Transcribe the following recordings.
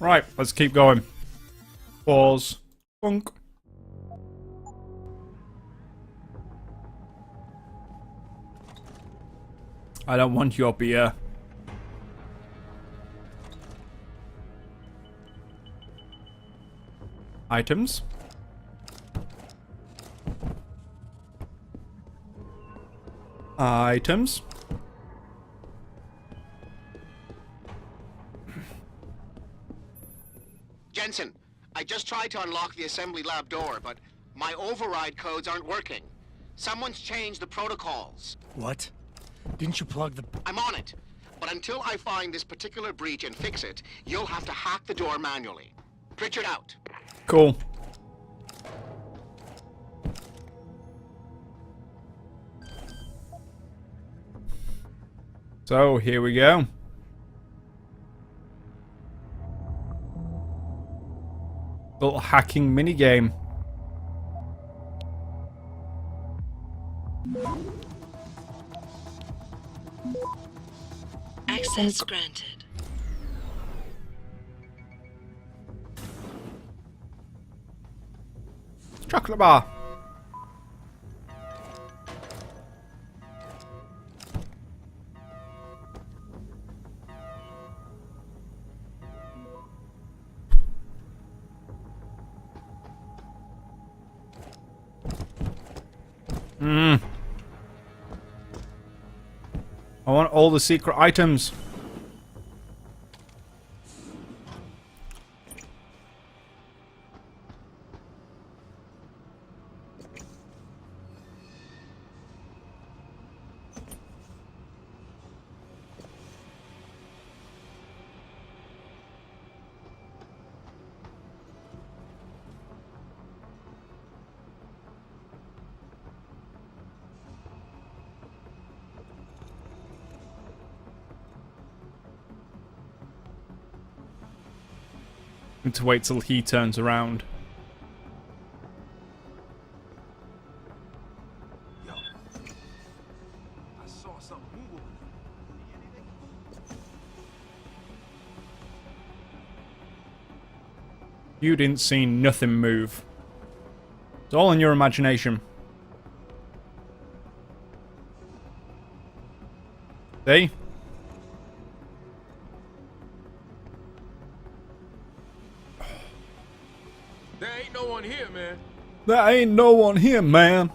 Right, let's keep going. Pause. Funk. I don't want your beer. Items. Items. Jensen, I just tried to unlock the assembly lab door, but my override codes aren't working. Someone's changed the protocols. What? Didn't you plug the... I'm on it. But until I find this particular breach and fix it, you'll have to hack the door manually. Pritchard out. Cool. So, here we go. Little hacking minigame. Access granted. Chocolate bar. I want all the secret items. Need to wait till he turns around. Yo, I saw something move over there. See anything? You didn't see nothing move. It's all in your imagination. See? There ain't no one here, man. There ain't no one here, man.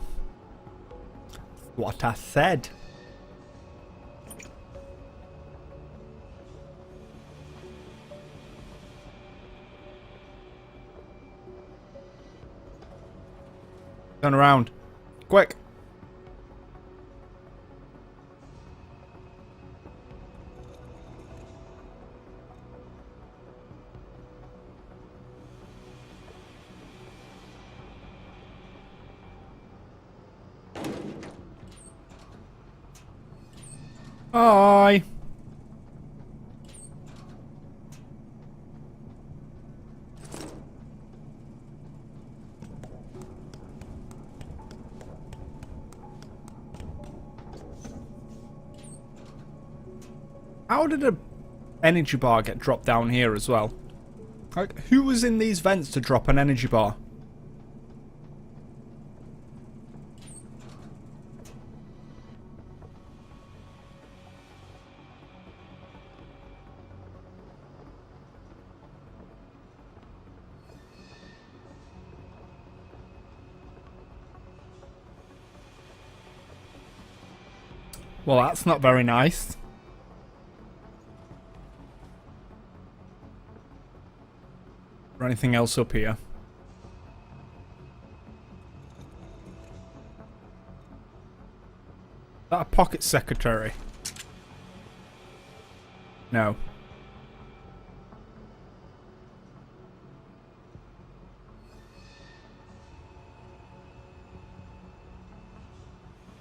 What I said. Turn around. Quick. Hi. How did a energy bar get dropped down here as well? Like, who was in these vents to drop an energy bar? Well, that's not very nice. Or anything else up here? Is that a pocket secretary? No.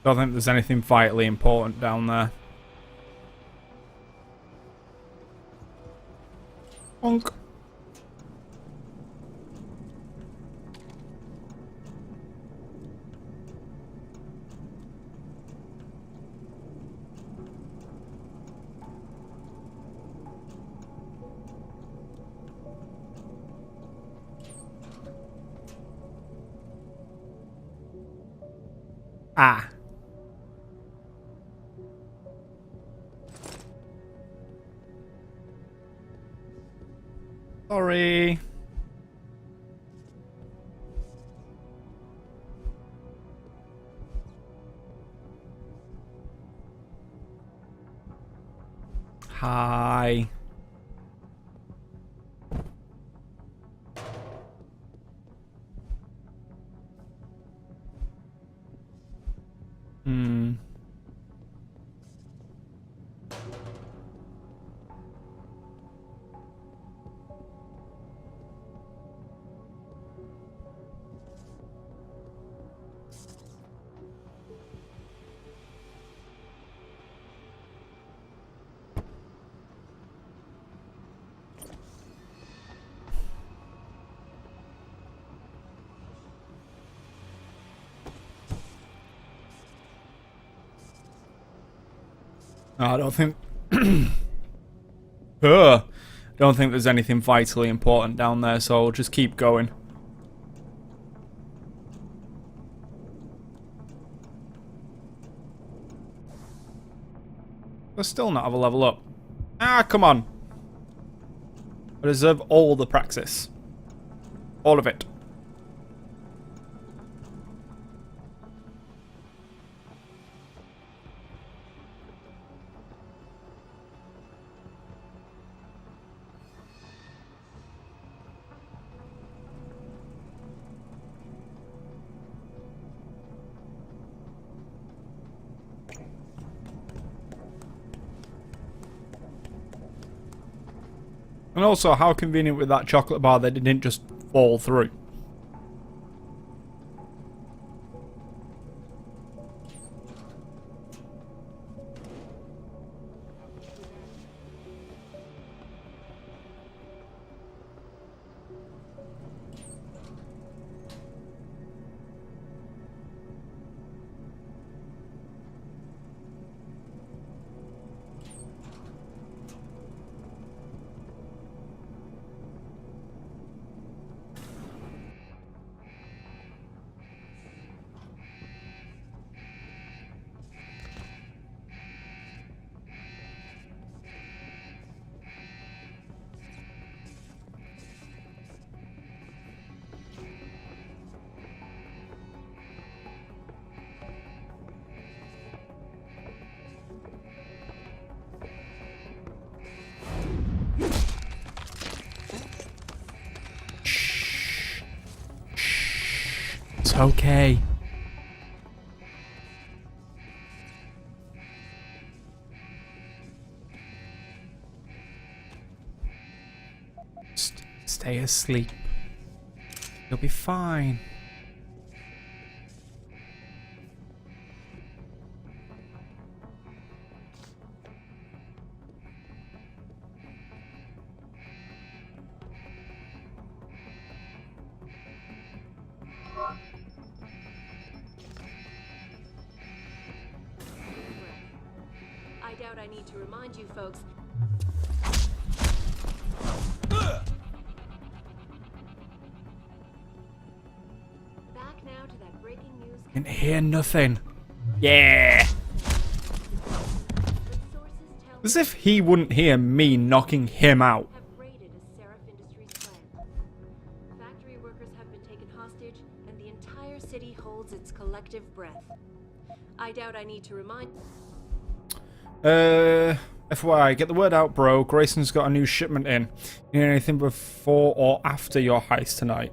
Don't think there's anything vitally important down there. Bonk. Ah. Sorry. Hi. Hmm. I don't think... Ugh. Don't think there's anything vitally important down there, so I'll just keep going. We'll still not have a level up. Ah, come on. I deserve all the praxis. All of it. And also, how convenient with that chocolate bar that it didn't just fall through. It's okay. Stay asleep. You'll be fine. I doubt I need to remind you folks. Back now to that breaking news. Can hear nothing. Yeah. As if he wouldn't hear me knocking him out. Have raided a Seraph Industries plant. Factory workers have been taken hostage, and the entire city holds its collective breath. I doubt I need to remind. FYI, get the word out, bro. Grayson's got a new shipment in. You need anything before or after your heist tonight?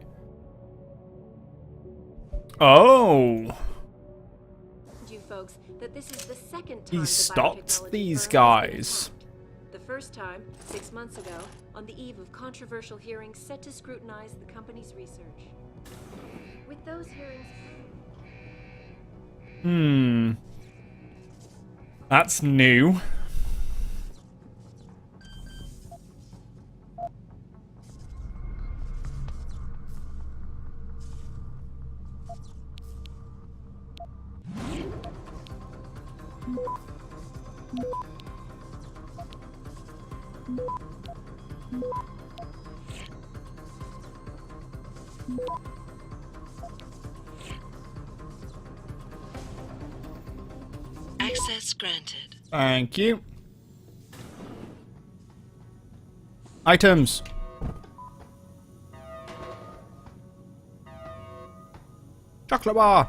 Oh. You folks that this is the second time He the stopped biotechnology these firm has been guys. attacked. The first time, 6 months ago, on the eve of controversial hearings set to scrutinize the company's research. With those hearings... That's new. granted. Thank you. Items. Chocolate bar.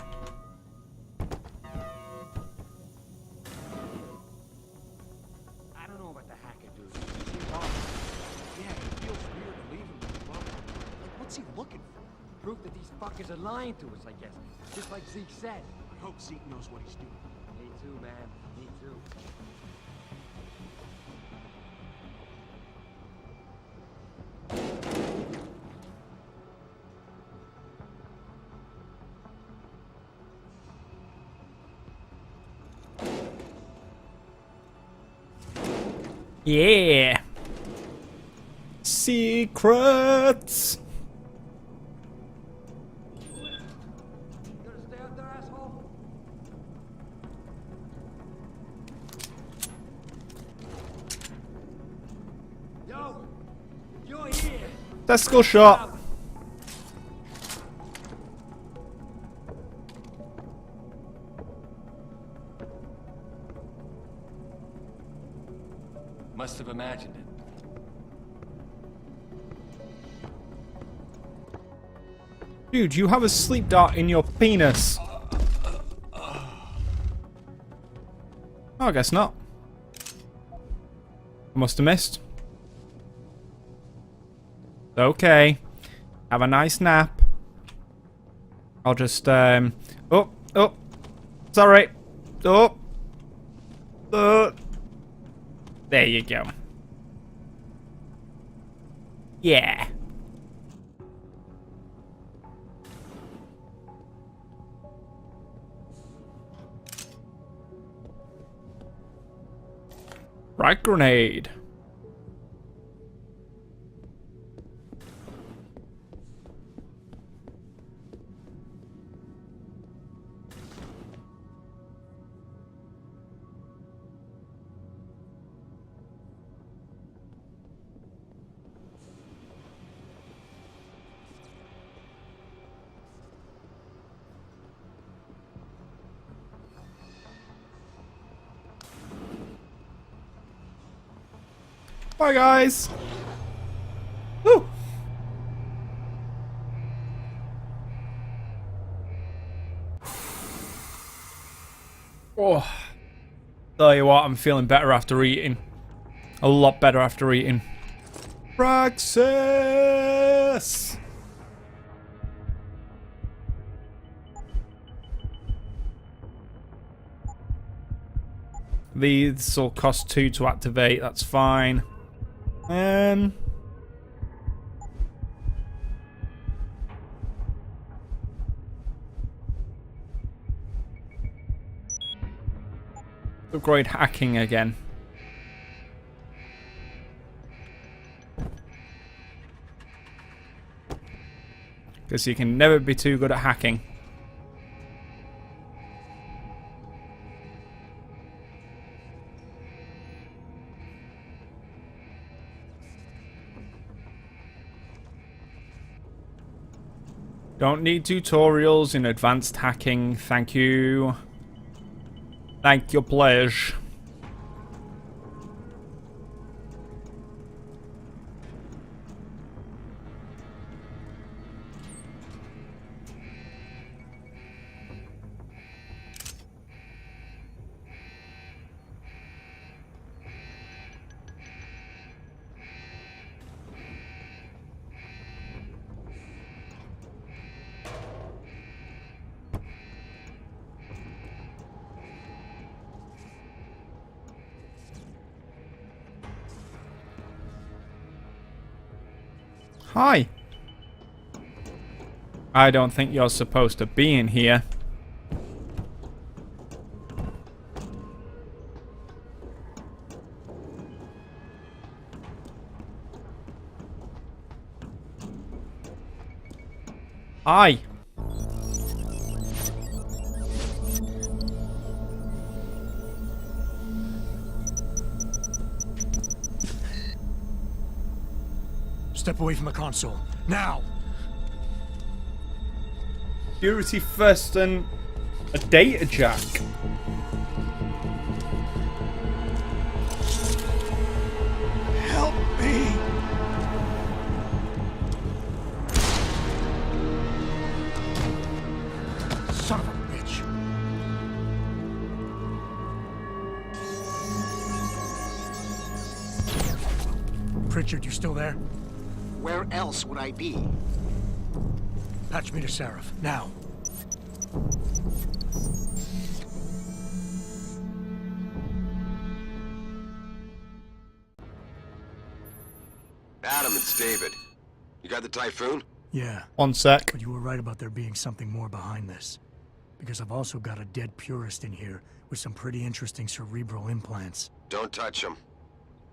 I don't know about the hacker, dude. He seems off. Yeah, it feels weird to leave him in the bubble. Like, what's he looking for? Proof that these fuckers are lying to us, I guess. Just like Zeke said. I hope Zeke knows what he's doing. Me too, man. Me too. Yeah. Secrets. You gonna stay out there, asshole? Yo! You're here! Testicle shot. Must have imagined it. Dude, you have a sleep dart in your penis. Oh, I guess not. I must have missed. Okay. Have a nice nap. I'll just, oh, sorry. Oh. There you go. Yeah. Frag grenade. Bye, guys. Woo. Oh, tell you what, I'm feeling better after eating. A lot better after eating. Praxis. These will cost 2 to activate. That's fine. Upgrade hacking again. Because you can never be too good at hacking. Don't need tutorials in advanced hacking, thank you. Thank you, pleasure. Hi. I don't think you're supposed to be in here. Hi. Step away from the console. Now! Security first and a data jack. Pritchard, you still there? Where else would I be? Patch me to Seraph, now. Adam, it's David. You got the Typhoon? Yeah, 1 sec. but you were right about there being something more behind this. Because I've also got a dead purist in here with some pretty interesting cerebral implants. Don't touch him.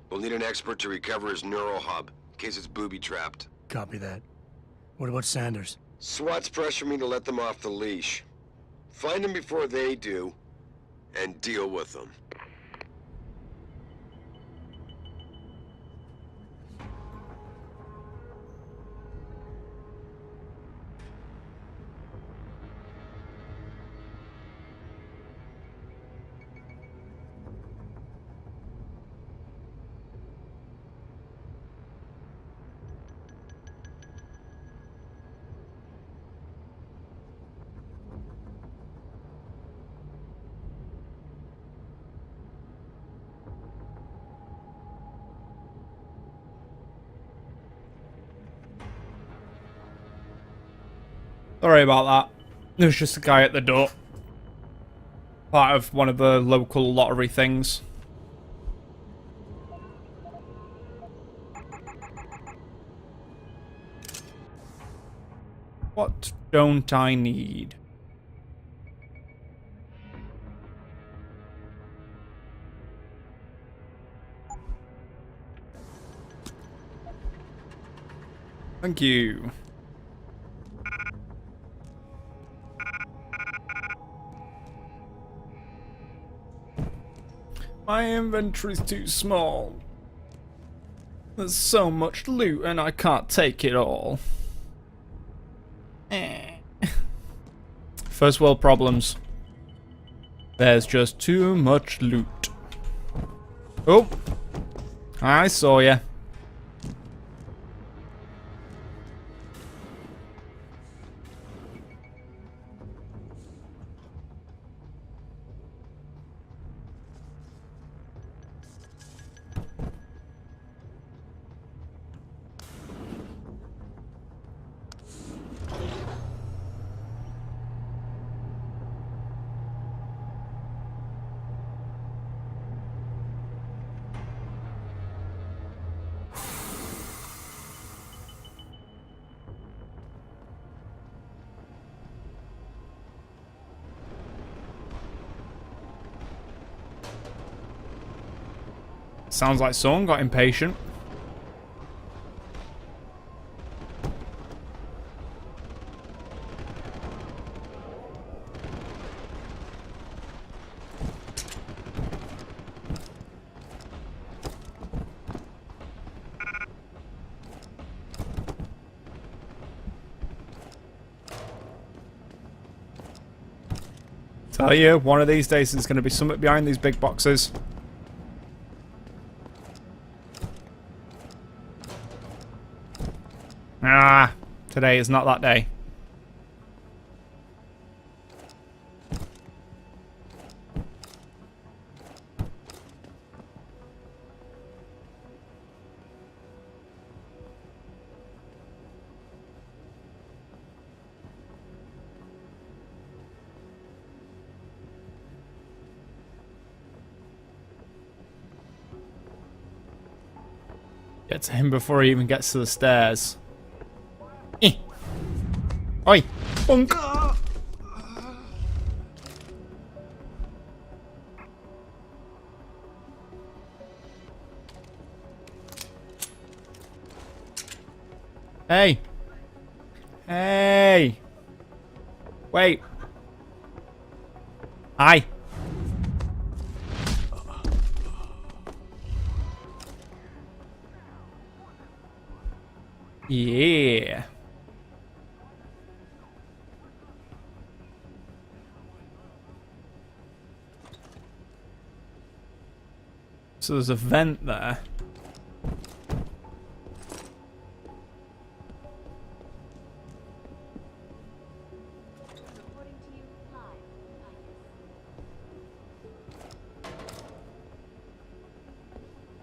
We'll need an expert to recover his neural hub, in case it's booby-trapped. Copy that. What about Sanders? SWAT's pressure me to let them off the leash. Find them before they do, and deal with them. Sorry about that. There's just a guy at the door. Part of one of the local lottery things. What don't I need? Thank you. My inventory's too small. There's so much loot and I can't take it all. First world problems. There's just too much loot. Oh, I saw ya. Sounds like someone got impatient. Tell you, one of these days there's going to be something behind these big boxes. Ah, today is not that day. Get to him before he even gets to the stairs. Oi! Bunk! Hey! Hey! Wait! Hi! Yeah! So there's a vent there. Reporting to you live, Titus.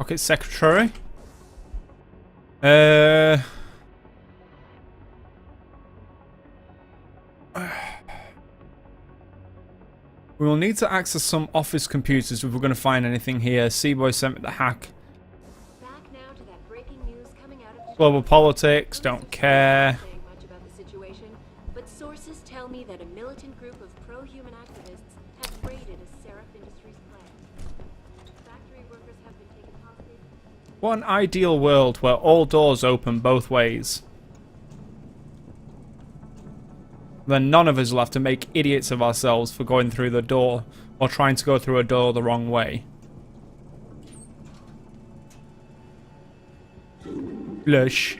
Okay, secretary. We will need to access some office computers if we're going to find anything here. Seaboy sent me the hack. Back now to that breaking news coming out of Global politics, don't care. saying much about the situation, but sources tell me that a militant group of pro-human activists have raided a Seraph Industries plant. Factory workers have been taken hostage. What an ideal world where all doors open both ways. Then none of us will have to make idiots of ourselves for going through the door or trying to go through a door the wrong way. Lush.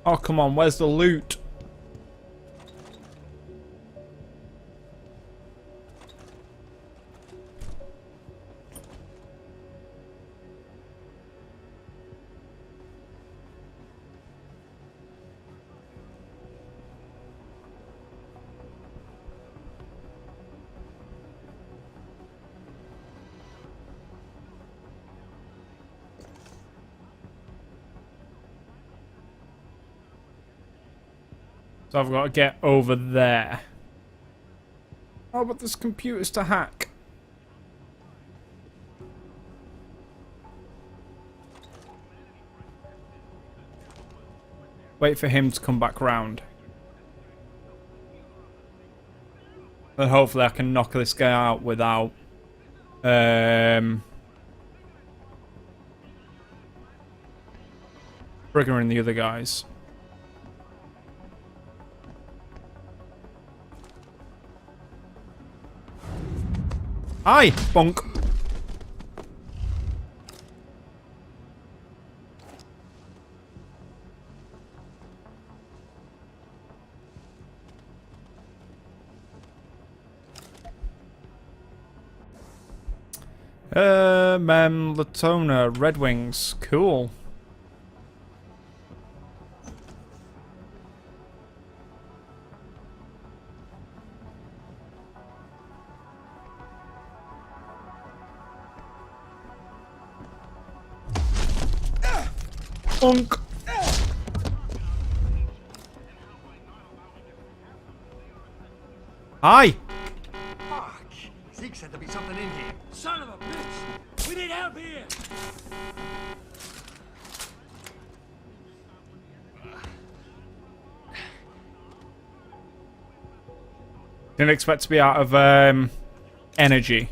Oh, come on, where's the loot? So I've got to get over there. Oh, but there's computers to hack. Wait for him to come back round. And hopefully I can knock this guy out without... triggering the other guys. Hi, bonk. Latona, Red Wings, cool. Bonk. Hi. Fuck! Zeke said there'd be something in here. Son of a bitch! We need help here! Didn't expect to be out of energy.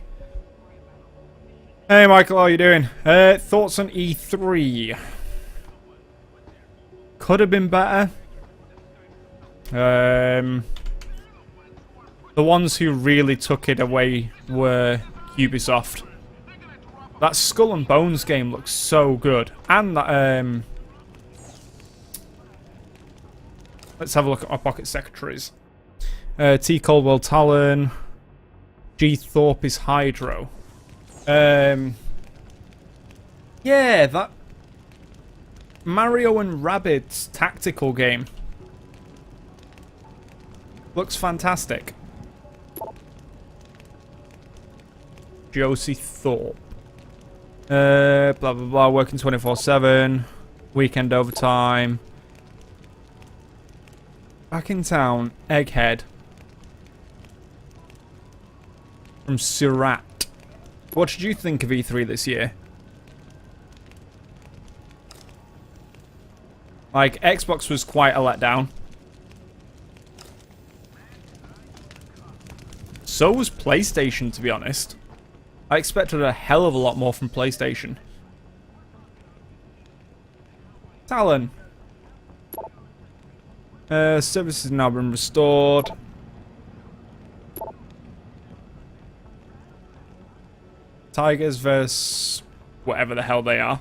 Hey Michael, how you doing? Thoughts on E3? Could have been better. The ones who really took it away were Ubisoft. That Skull and Bones game looks so good. And that, let's have a look at our pocket secretaries. T. Caldwell Talon. G. Thorpe is Hydro. Yeah, that Mario and Rabbids tactical game looks fantastic. Josie Thorpe. Blah blah blah. Working 24/7. Weekend overtime. Back in town. Egghead. From Surat. What did you think of E3 this year? Like, Xbox was quite a letdown. So was PlayStation, to be honest. I expected a hell of a lot more from PlayStation. Talon. Service has now been restored. Tigers versus whatever the hell they are.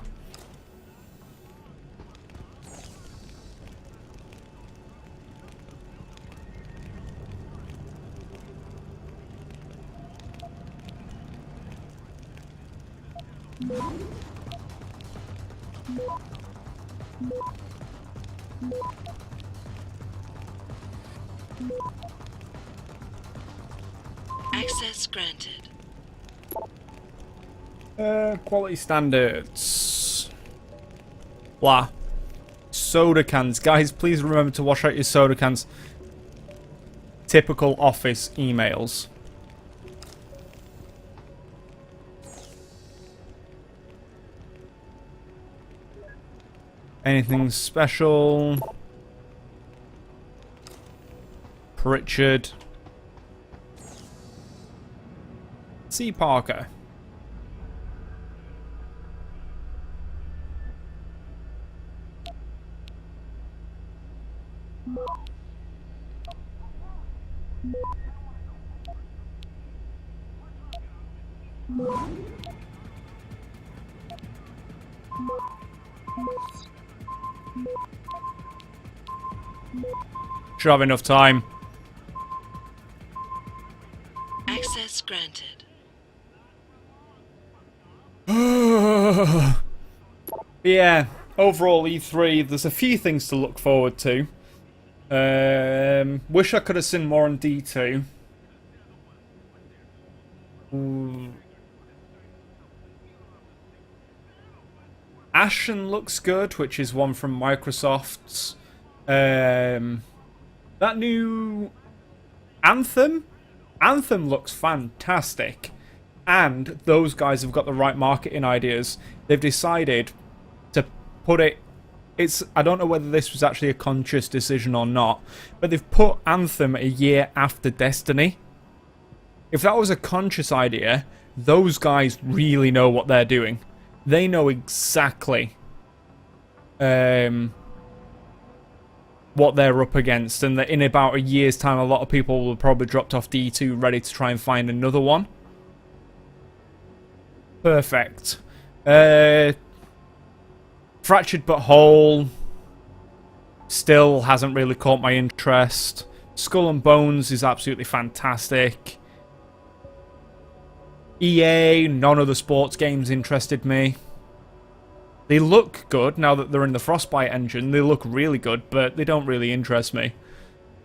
Access granted. Quality standards. Blah. Soda cans. Guys, please remember to wash out your soda cans. Typical office emails. Anything special? Pritchard. C. Parker. Should have enough time. Access granted. Yeah, overall E3, there's a few things to look forward to. Wish I could have seen more on D2. Ashen looks good, which is one from Microsoft's. That new Anthem? Anthem looks fantastic. And those guys have got the right marketing ideas. They've decided to put it... I don't know whether this was actually a conscious decision or not, but they've put Anthem a year after Destiny. If that was a conscious idea, those guys really know what they're doing. They know exactly what they're up against, and that in about a year's time, a lot of people will probably dropped off D2 ready to try and find another one. Perfect. Fractured But Whole still hasn't really caught my interest. Skull and Bones is absolutely fantastic. EA, none of the sports games interested me. They look good now that they're in the Frostbite engine. They look really good, but they don't really interest me.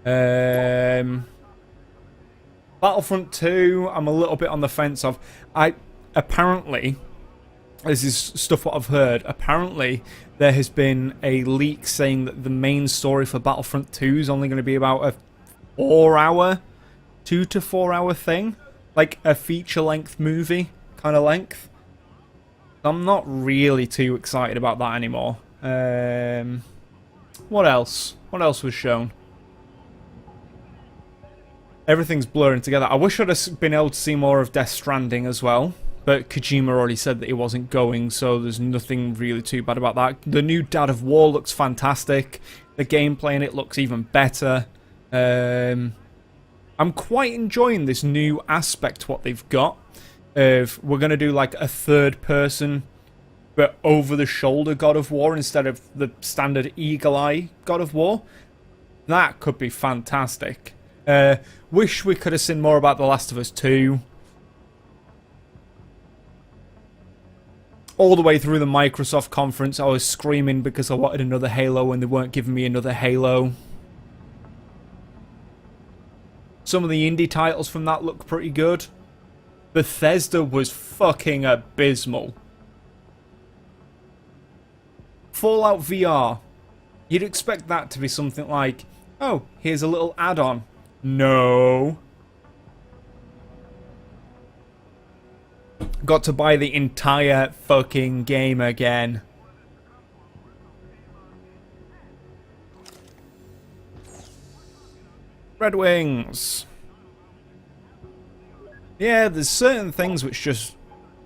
Battlefront 2, I'm a little bit on the fence of. Apparently, this is stuff what I've heard, apparently there has been a leak saying that the main story for Battlefront 2 is only going to be about a 2 to 4 hour thing. Like a feature-length movie kind of length. I'm not really too excited about that anymore. What else? What else was shown? Everything's blurring together. I wish I'd have been able to see more of Death Stranding as well. But Kojima already said that he wasn't going, so there's nothing really too bad about that. The new Dad of War looks fantastic. The gameplay in it looks even better. I'm quite enjoying this new aspect what they've got. We're going to do like a third person but over the shoulder God of War instead of the standard eagle eye God of War. That could be fantastic. Wish we could have seen more about The Last of Us 2. All the way through the Microsoft conference I was screaming because I wanted another Halo and they weren't giving me another Halo. Some of the indie titles from that look pretty good. Bethesda was fucking abysmal. Fallout VR. You'd expect that to be something like, oh, here's a little add-on. No. Got to buy the entire fucking game again. Red Wings. Yeah, there's certain things which just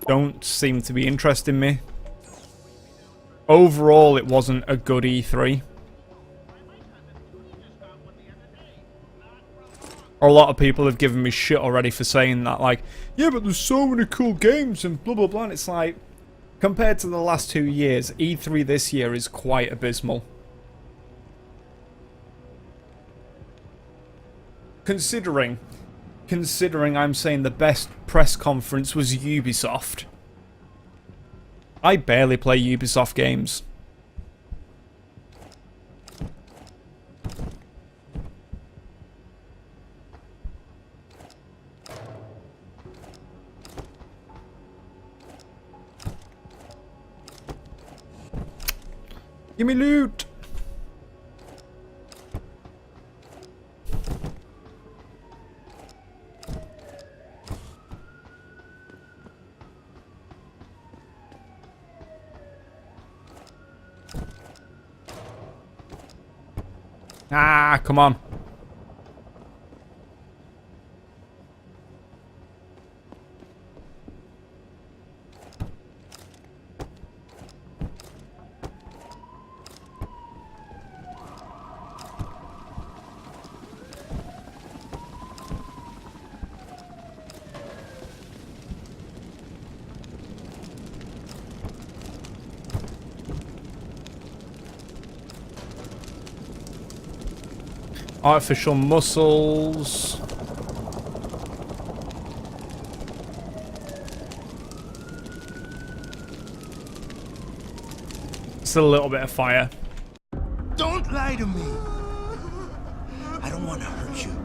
don't seem to be interesting me. Overall, it wasn't a good E3. A lot of people have given me shit already for saying that, like, yeah, but there's so many cool games and blah blah blah, and it's like, compared to the last 2 years, E3 this year is quite abysmal. Considering I'm saying the best press conference was Ubisoft. I barely play Ubisoft games. Give me loot! Ah, come on. Artificial muscles. It's a little bit of fire. Don't lie to me. I don't want to hurt you.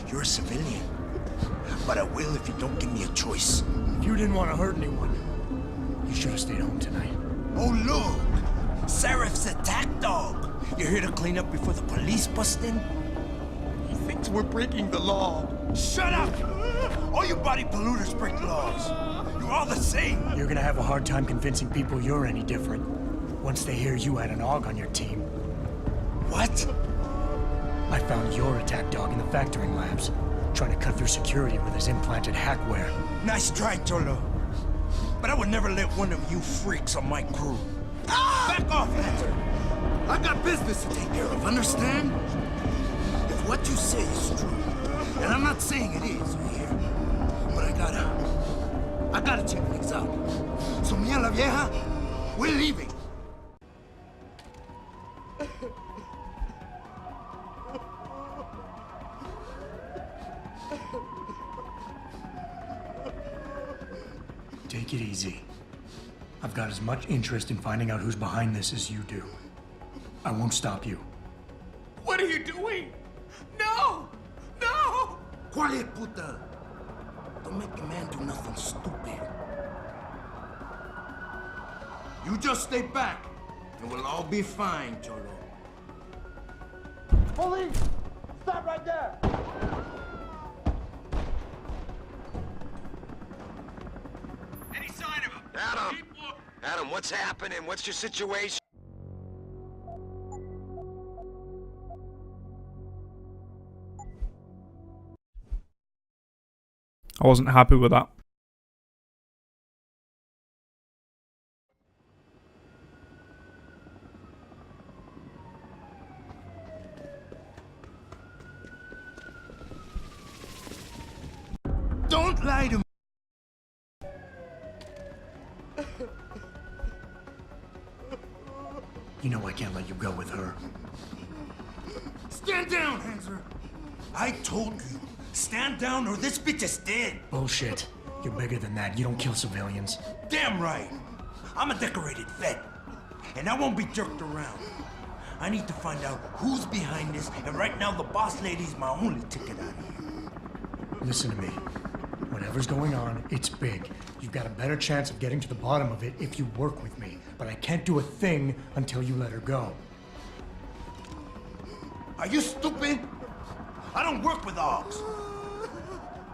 You're a civilian. But I will if you don't give me a choice. If you didn't want to hurt anyone, you should have stayed home tonight. Oh, look! Seraph's attack dog. You're here to clean up before the police bust in? He thinks we're breaking the law. Shut up! All you body polluters break laws. You're all the same. You're gonna have a hard time convincing people you're any different once they hear you had an AUG on your team. What? I found your attack dog in the factoring labs, trying to cut through security with his implanted hackware. Nice try, Cholo. But I would never let one of you freaks on my crew. Ah! Back off, Hunter. I got business to take care of, understand? If what you say is true, and I'm not saying it is here, but I gotta check things out. So me and la vieja, we're leaving. Take it easy. I've got as much interest in finding out who's behind this as you do. I won't stop you. What are you doing? No! No! Quiet, puta! Don't make a man do nothing stupid. You just stay back, and we'll all be fine, Cholo. Police! Stop right there! Any sign of him? Adam! Keep looking. Adam, what's happening? What's your situation? I wasn't happy with that. Don't lie to me! You know I can't let you go with her. Stand down, Hanser! I told you, stand down or this bitch is dead! Bullshit. You're bigger than that. You don't kill civilians. Damn right! I'm a decorated vet, and I won't be jerked around. I need to find out who's behind this, and right now the boss lady's my only ticket out of here. Listen to me. Whatever's going on, it's big. You've got a better chance of getting to the bottom of it if you work with me. But I can't do a thing until you let her go. Are you stupid? I don't work with dogs.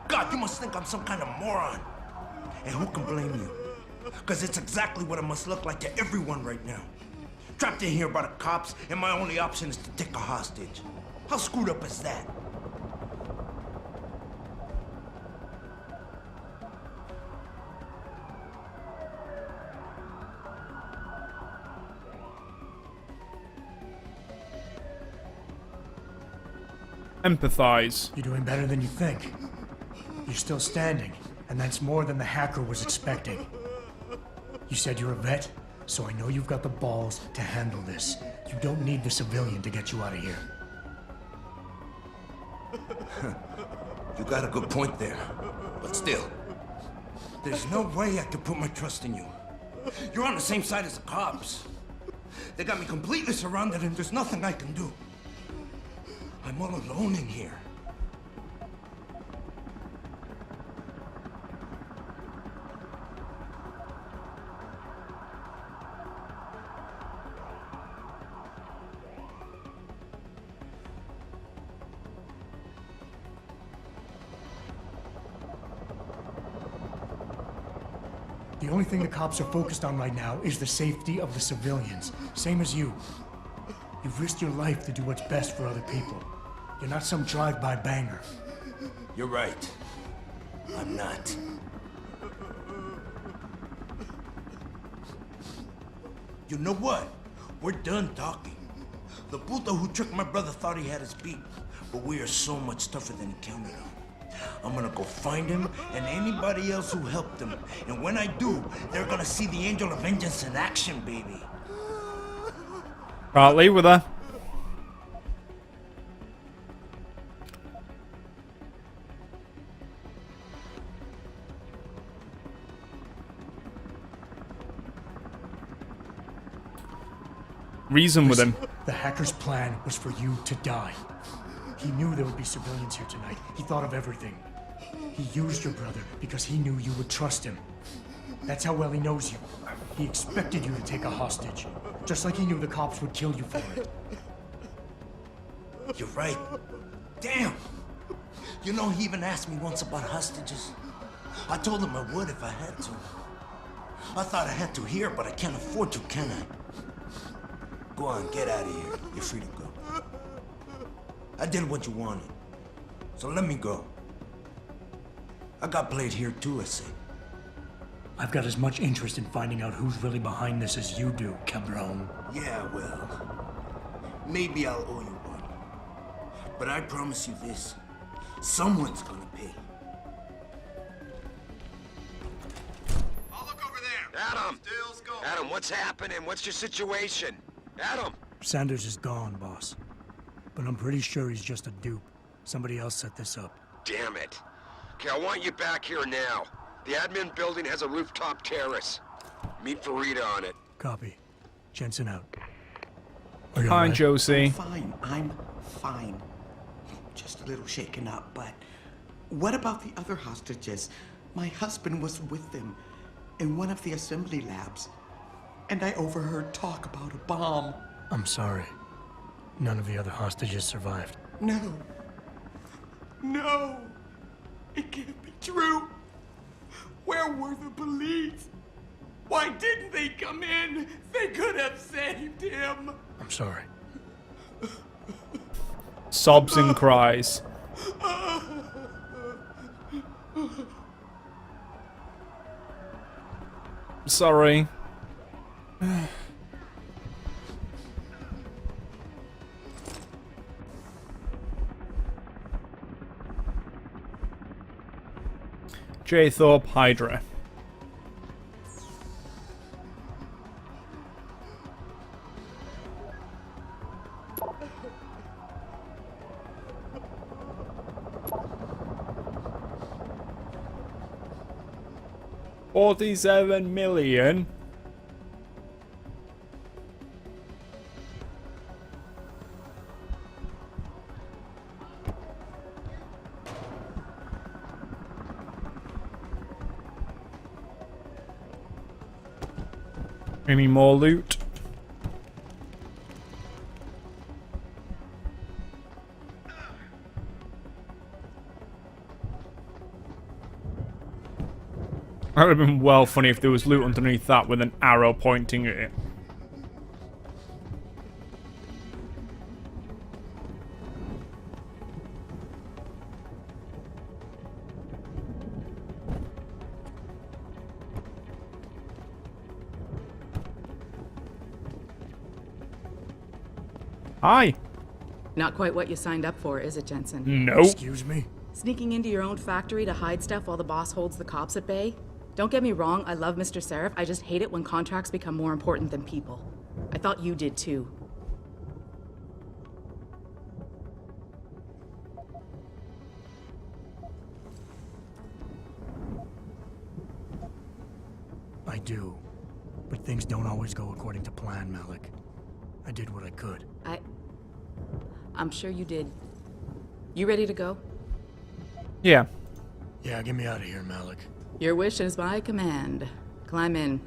God, you must think I'm some kind of moron. And who can blame you? Because it's exactly what it must look like to everyone right now. Trapped in here by the cops, and my only option is to take a hostage. How screwed up is that? Empathize. You're doing better than you think. You're still standing, and that's more than the hacker was expecting. You said you're a vet, so I know you've got the balls to handle this. You don't need the civilian to get you out of here. You got a good point there. But still, there's no way I could put my trust in you. You're on the same side as the cops. They got me completely surrounded and there's nothing I can do. I'm all alone in here. The only thing the cops are focused on right now is the safety of the civilians. Same as you. You've risked your life to do what's best for other people. You're not some drive-by banger. You're right. I'm not. You know what? We're done talking. The puto who tricked my brother thought he had us beat, but we are so much tougher than he counted on. I'm gonna go find him and anybody else who helped him. And when I do, they're gonna see the Angel of Vengeance in action, baby. Right, leave with her. Reason with him. The hacker's plan was for you to die. He knew there would be civilians here tonight. He thought of everything. He used your brother because he knew you would trust him. That's how well he knows you. He expected you to take a hostage, just like he knew the cops would kill you for it. You're right. Damn! You know, he even asked me once about hostages. I told him I would if I had to. I thought I had to here, but I can't afford to, can I? Go on, get out of here. You're free to go. I did what you wanted, so let me go. I got played here too, I say. I've got as much interest in finding out who's really behind this as you do, cabron. Yeah, well, maybe I'll owe you one. But I promise you this, someone's gonna pay. I'll look over there. Adam! Stills go. Adam, what's happening? What's your situation? Adam! Sanders is gone, boss. But I'm pretty sure he's just a dupe. Somebody else set this up. Damn it. Okay, I want you back here now. The admin building has a rooftop terrace. Meet Farida on it. Copy. Jensen out. Are you Hi, alright? Josie. I'm fine. Just a little shaken up, but what about the other hostages? My husband was with them in one of the assembly labs, and I overheard talk about a bomb. I'm sorry. None of the other hostages survived. No. No! It can't be true! Where were the police? Why didn't they come in? They could have saved him! I'm sorry. Sobs and cries. Sorry. J. Thorpe, Hydra. $47 million. Any more loot? That would have been well funny if there was loot underneath that with an arrow pointing at it. Hi. Not quite what you signed up for, is it, Jensen? Nope. Excuse me? Sneaking into your own factory to hide stuff while the boss holds the cops at bay? Don't get me wrong, I love Mr. Seraph. I just hate it when contracts become more important than people. I thought you did too. I do. But things don't always go according to plan, Malik. I did what I could. I'm sure you did. You ready to go? Yeah. Yeah, get me out of here, Malik. Your wish is my command. Climb in.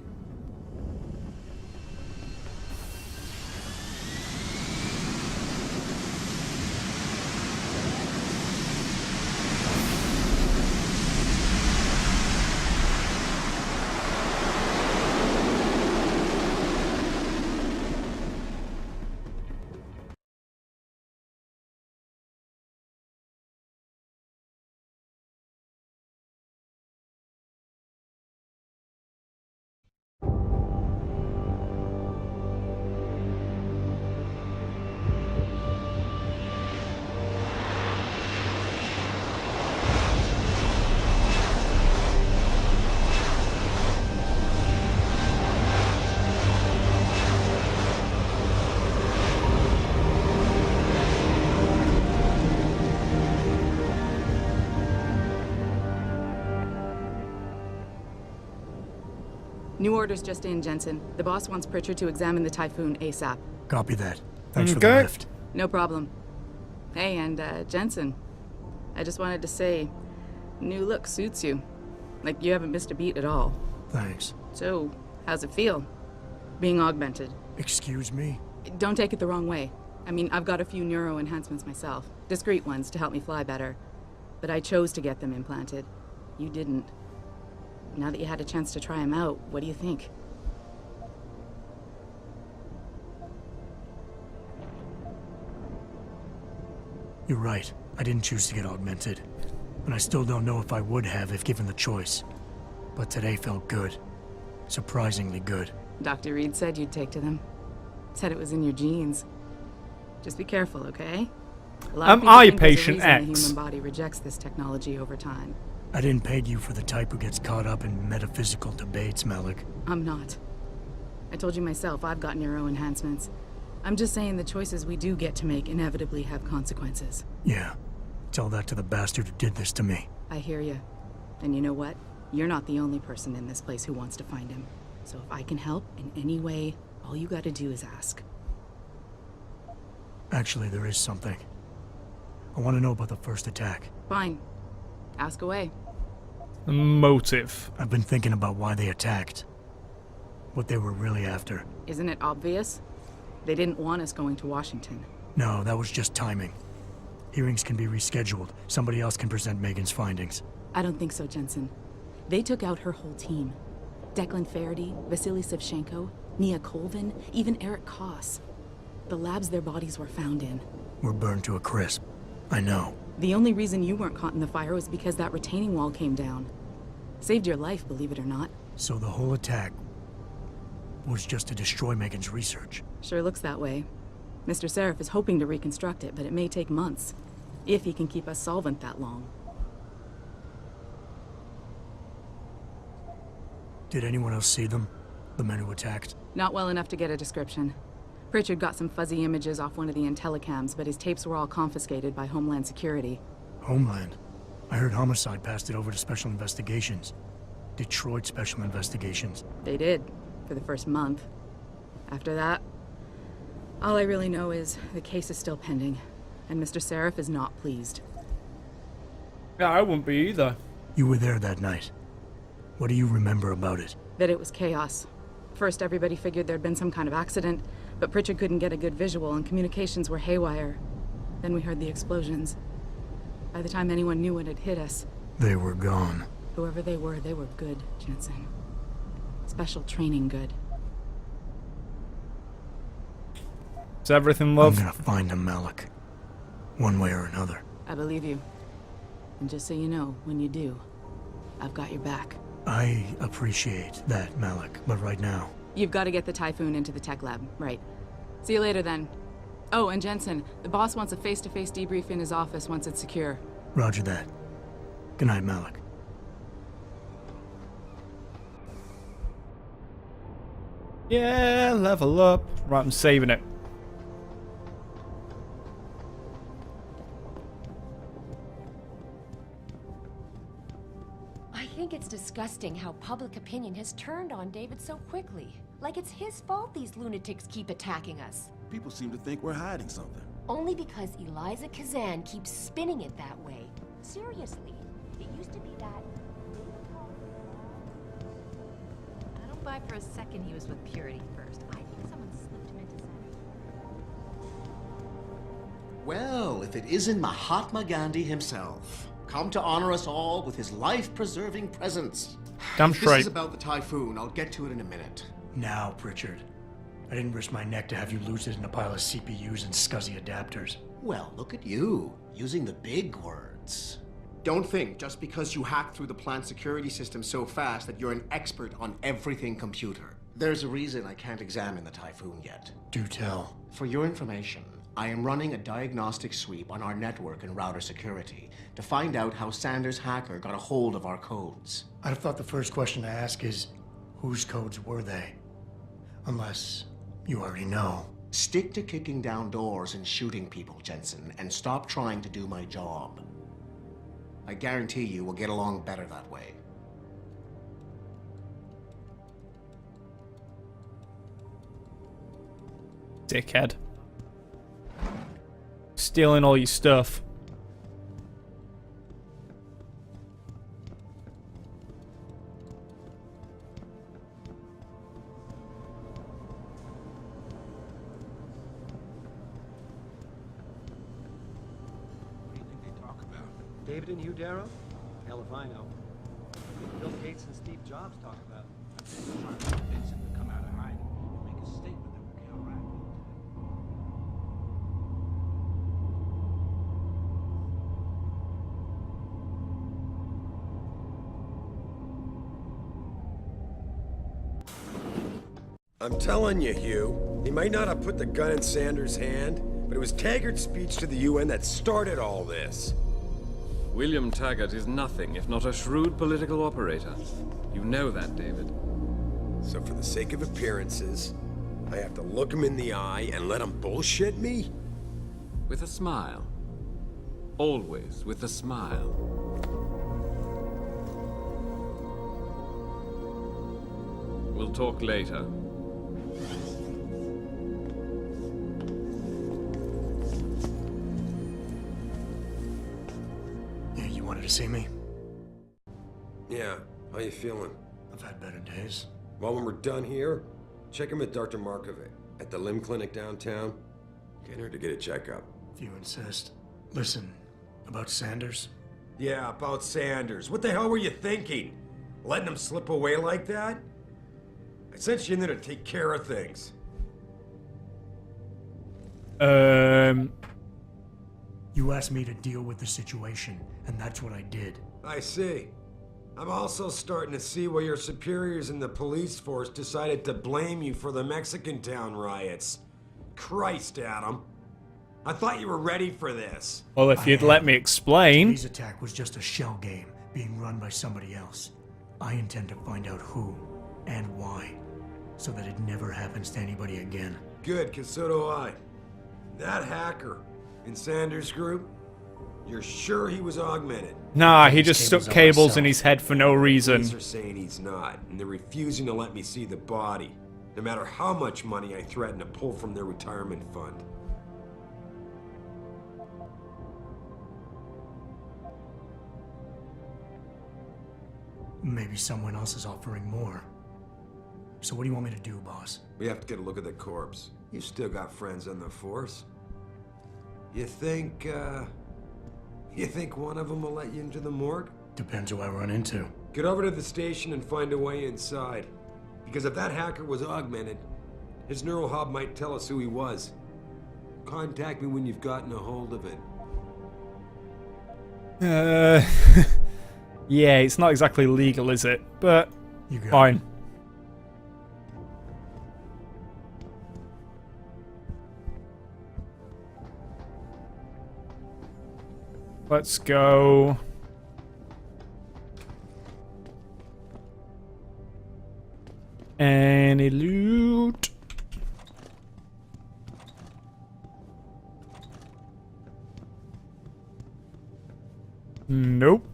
New orders just in, Jensen. The boss wants Pritchard to examine the Typhoon ASAP. Copy that. Thanks for the Okay. lift. No problem. Hey, and Jensen, I just wanted to say, new look suits you. Like you haven't missed a beat at all. Thanks. So, how's it feel? Being augmented? Excuse me? Don't take it the wrong way. I mean, I've got a few neuro enhancements myself. Discreet ones to help me fly better. But I chose to get them implanted. You didn't. Now that you had a chance to try them out, what do you think? You're right. I didn't choose to get augmented. And I still don't know if I would have if given the choice. But today felt good. Surprisingly good. Dr. Reed said you'd take to them. Said it was in your genes. Just be careful, okay? A lot of people I think there's a patient reason X? the human body rejects this technology over time. I didn't peg you for the type who gets caught up in metaphysical debates, Malik. I'm not. I told you myself, I've got neuro enhancements. I'm just saying the choices we do get to make inevitably have consequences. Yeah. Tell that to the bastard who did this to me. I hear you. And you know what? You're not the only person in this place who wants to find him. So if I can help in any way, all you gotta do is ask. Actually, there is something. I want to know about the first attack. Fine. Ask away. Motive. I've been thinking about why they attacked. What they were really after. Isn't it obvious? They didn't want us going to Washington. No, that was just timing. Hearings can be rescheduled. Somebody else can present Megan's findings. I don't think so, Jensen. They took out her whole team. Declan Faraday, Vasily Savchenko, Nia Colvin, even Eric Koss. The labs their bodies were found in. We're burned to a crisp. I know. The only reason you weren't caught in the fire was because that retaining wall came down. Saved your life, believe it or not. So the whole attack was just to destroy Megan's research. Sure looks that way. Mr. Seraph is hoping to reconstruct it, but it may take months. If he can keep us solvent that long. Did anyone else see them? The men who attacked? Not well enough to get a description. Pritchard got some fuzzy images off one of the Intellicams, but his tapes were all confiscated by Homeland Security. Homeland? I heard Homicide passed it over to Special Investigations. Detroit Special Investigations. They did, for the first month. After that, all I really know is the case is still pending, and Mr. Seraph is not pleased. Yeah, I wouldn't be either. You were there that night. What do you remember about it? That it was chaos. First, everybody figured there'd been some kind of accident, but Pritchard couldn't get a good visual and communications were haywire. Then we heard the explosions. By the time anyone knew what had hit us... They were gone. Whoever they were good, Jensen. Special training good. Is everything love? I'm gonna find them, Malik. One way or another. I believe you. And just so you know, when you do, I've got your back. I appreciate that, Malik, but right now... You've got to get the Typhoon into the tech lab, right. See you later then. Oh, and Jensen, the boss wants a face-to-face debrief in his office once it's secure. Roger that. Good night, Malik. Yeah, level up. Right, I'm saving it. I think it's disgusting how public opinion has turned on David so quickly. Like it's his fault these lunatics keep attacking us. People seem to think we're hiding something. Only because Eliza Kazan keeps spinning it that way. Seriously, it used to be that... I don't buy for a second he was with Purity first. I think someone slipped him into Saturday. Well, if it isn't Mahatma Gandhi himself, come to honor us all with his life-preserving presence. Damn If straight. This is about the typhoon. I'll get to it in a minute. Now, Pritchard. I didn't risk my neck to have you lose it in a pile of CPUs and scuzzy adapters. Well, look at you, using the big words. Don't think just because you hacked through the plant security system so fast that you're an expert on everything computer. There's a reason I can't examine the typhoon yet. Do tell. For your information, I am running a diagnostic sweep on our network and router security to find out how Sanders' hacker got a hold of our codes. I'd have thought the first question to ask is, whose codes were they? Unless you already know. Stick to kicking down doors and shooting people, Jensen, and stop trying to do my job. I guarantee you we'll get along better that way. Dickhead. Stealing all your stuff. What do you think they talk about? David and Hugh Darrow? Hell if I know. Bill Gates and Steve Jobs talk about. I'm trying to convince him to come out of hiding and make a statement that will counteract it. I'm telling you, Hugh, he might not have put the gun in Sanders' hand, but it was Taggart's speech to the UN that started all this. William Taggart is nothing if not a shrewd political operator. You know that, David. So for the sake of appearances, I have to look him in the eye and let him bullshit me? With a smile. Always with a smile. We'll talk later. Yeah, you wanted to see me? Yeah, how you feeling? I've had better days. Well, when we're done here, check in with Dr. Markovic at the limb clinic downtown. Get her to get a checkup. If you insist. Listen, about Sanders? Yeah, about Sanders. What the hell were you thinking? Letting him slip away like that? I sent you in there to take care of things. You asked me to deal with the situation, and that's what I did. I see. I'm also starting to see why your superiors in the police force decided to blame you for the Mexican town riots. Christ, Adam. I thought you were ready for this. Well, if you'd let me explain. Today's attack was just a shell game being run by somebody else. I intend to find out who and why, so that it never happens to anybody again. Good, because so do I. That hacker in Sanders' group, you're sure he was augmented? Nah, he just stuck cables in his head for no reason. Police are saying he's not, and they're refusing to let me see the body, no matter how much money I threaten to pull from their retirement fund. Maybe someone else is offering more. So what do you want me to do, boss? We have to get a look at the corpse. You still got friends on the force. You think one of them will let you into the morgue? Depends who I run into. Get over to the station and find a way inside. Because if that hacker was augmented, his neural hub might tell us who he was. Contact me when you've gotten a hold of it. Yeah, it's not exactly legal, is it? But fine. Let's go. Any loot? Nope.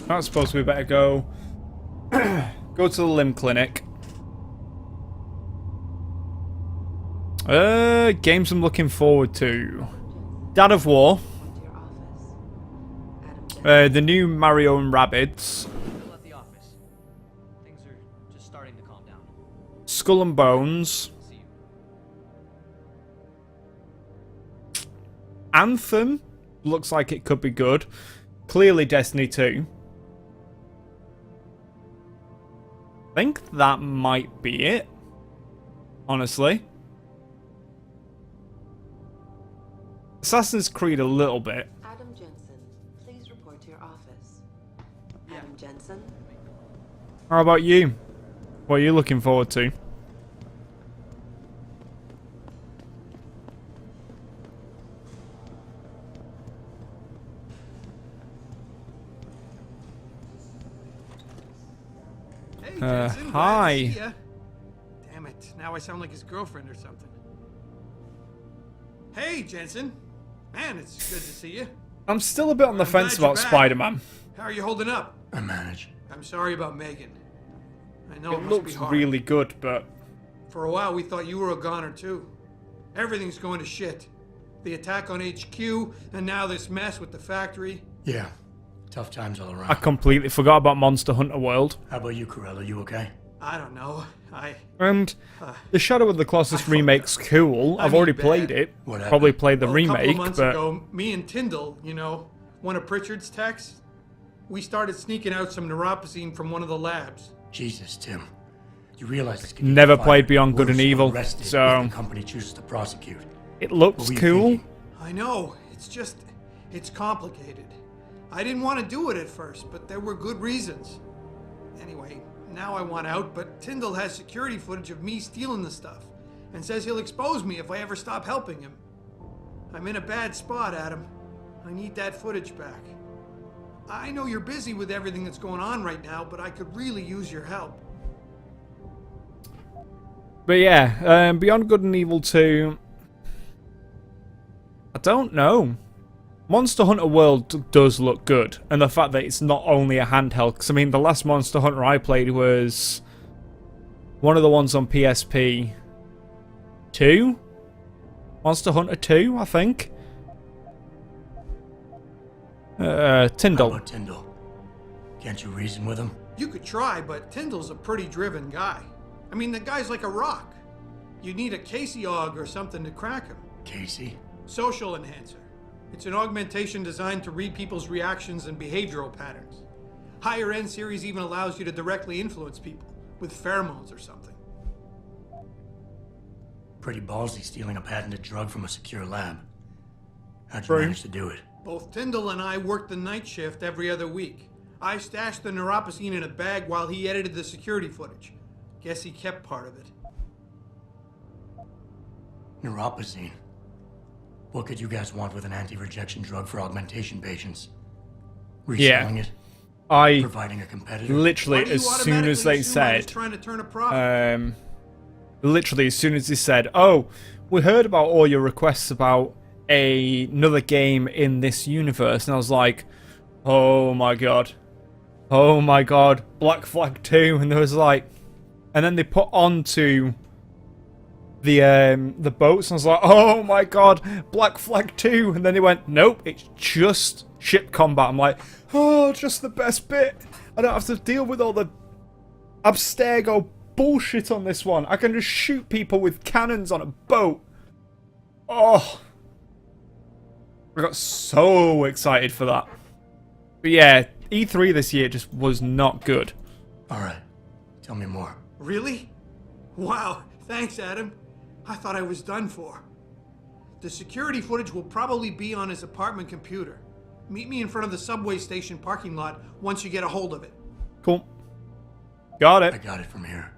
I suppose we better go Go to the limb clinic. Games I'm looking forward to. Dad of War. The new Mario and Rabbids. Still at the office. Things are just starting to calm down. Skull and Bones. Anthem looks like it could be good. Clearly Destiny 2. I think that might be it. Honestly. Assassin's Creed a little bit. Adam Jensen, please report to your office. Adam Jensen? How about you? What are you looking forward to? Hey, Jensen, hi. glad to see ya. Damn it, now I sound like his girlfriend or something. Hey, Jensen. Man, it's good to see you. I'm still a bit on the fence glad you're about back. Spider-Man. How are you holding up? I manage. I'm sorry about Megan. I know it It must be looks hard. really good, but For a while, we thought you were a goner too. Everything's going to shit. The attack on HQ, and now this mess with the factory. Yeah. Tough times all around. I completely forgot about Monster Hunter World. How about you, Corella? You okay? I don't know. And the Shadow of the Colossus remake's cool. I've already played it. Probably played the Well, a couple remake, of months but ago, me and Tyndall, you know, one of Pritchard's techs, we started sneaking out some neuropozyne from one of the labs. Jesus, Tim. You realize this could never get played fired, Beyond Good worse, and Evil, arrested if so the company chooses to prosecute. it looks What were you cool. thinking? I know. It's complicated. I didn't want to do it at first, but there were good reasons. Anyway, now I want out, but Tyndall has security footage of me stealing the stuff and says he'll expose me if I ever stop helping him. I'm in a bad spot, Adam. I need that footage back. I know you're busy with everything that's going on right now, but I could really use your help. But yeah, Beyond Good and Evil 2... I don't know. Monster Hunter World does look good, and the fact that it's not only a handheld, because I mean the last Monster Hunter I played was one of the ones on PSP 2? Monster Hunter 2, I think. Tyndall. How about Tyndall? Can't you reason with him? You could try, but Tyndall's a pretty driven guy. I mean, the guy's like a rock. You need a Casey aug or something to crack him. Casey? Social enhancer. It's an augmentation designed to read people's reactions and behavioral patterns. Higher end series even allows you to directly influence people with pheromones or something. Pretty ballsy stealing a patented drug from a secure lab. How'd you True. manage to do it? Both Tyndall and I worked the night shift every other week. I stashed the neuropozyne in a bag while he edited the security footage. Guess he kept part of it. Neuropozyne. What could you guys want with an anti-rejection drug for augmentation patients? Reselling it? Providing a competitor? Literally, as soon as they said... Trying to turn a profit. Literally, as soon as they said, oh, we heard about all your requests about another game in this universe, and I was like, oh my god. Oh my god. Black Flag 2, and there was like... And then they put onto the boats, and I was like, oh my god, Black Flag 2, and then they went, nope, it's just ship combat. I'm like, oh, just the best bit. I don't have to deal with all the Abstergo bullshit on this one. I can just shoot people with cannons on a boat. Oh, I got so excited for that. But yeah, E3 this year just was not good. Alright, tell me more. Really? Wow, thanks, Adam. I thought I was done for. The security footage will probably be on his apartment computer. Meet me in front of the subway station parking lot once you get a hold of it. Cool. Got it. I got it from here.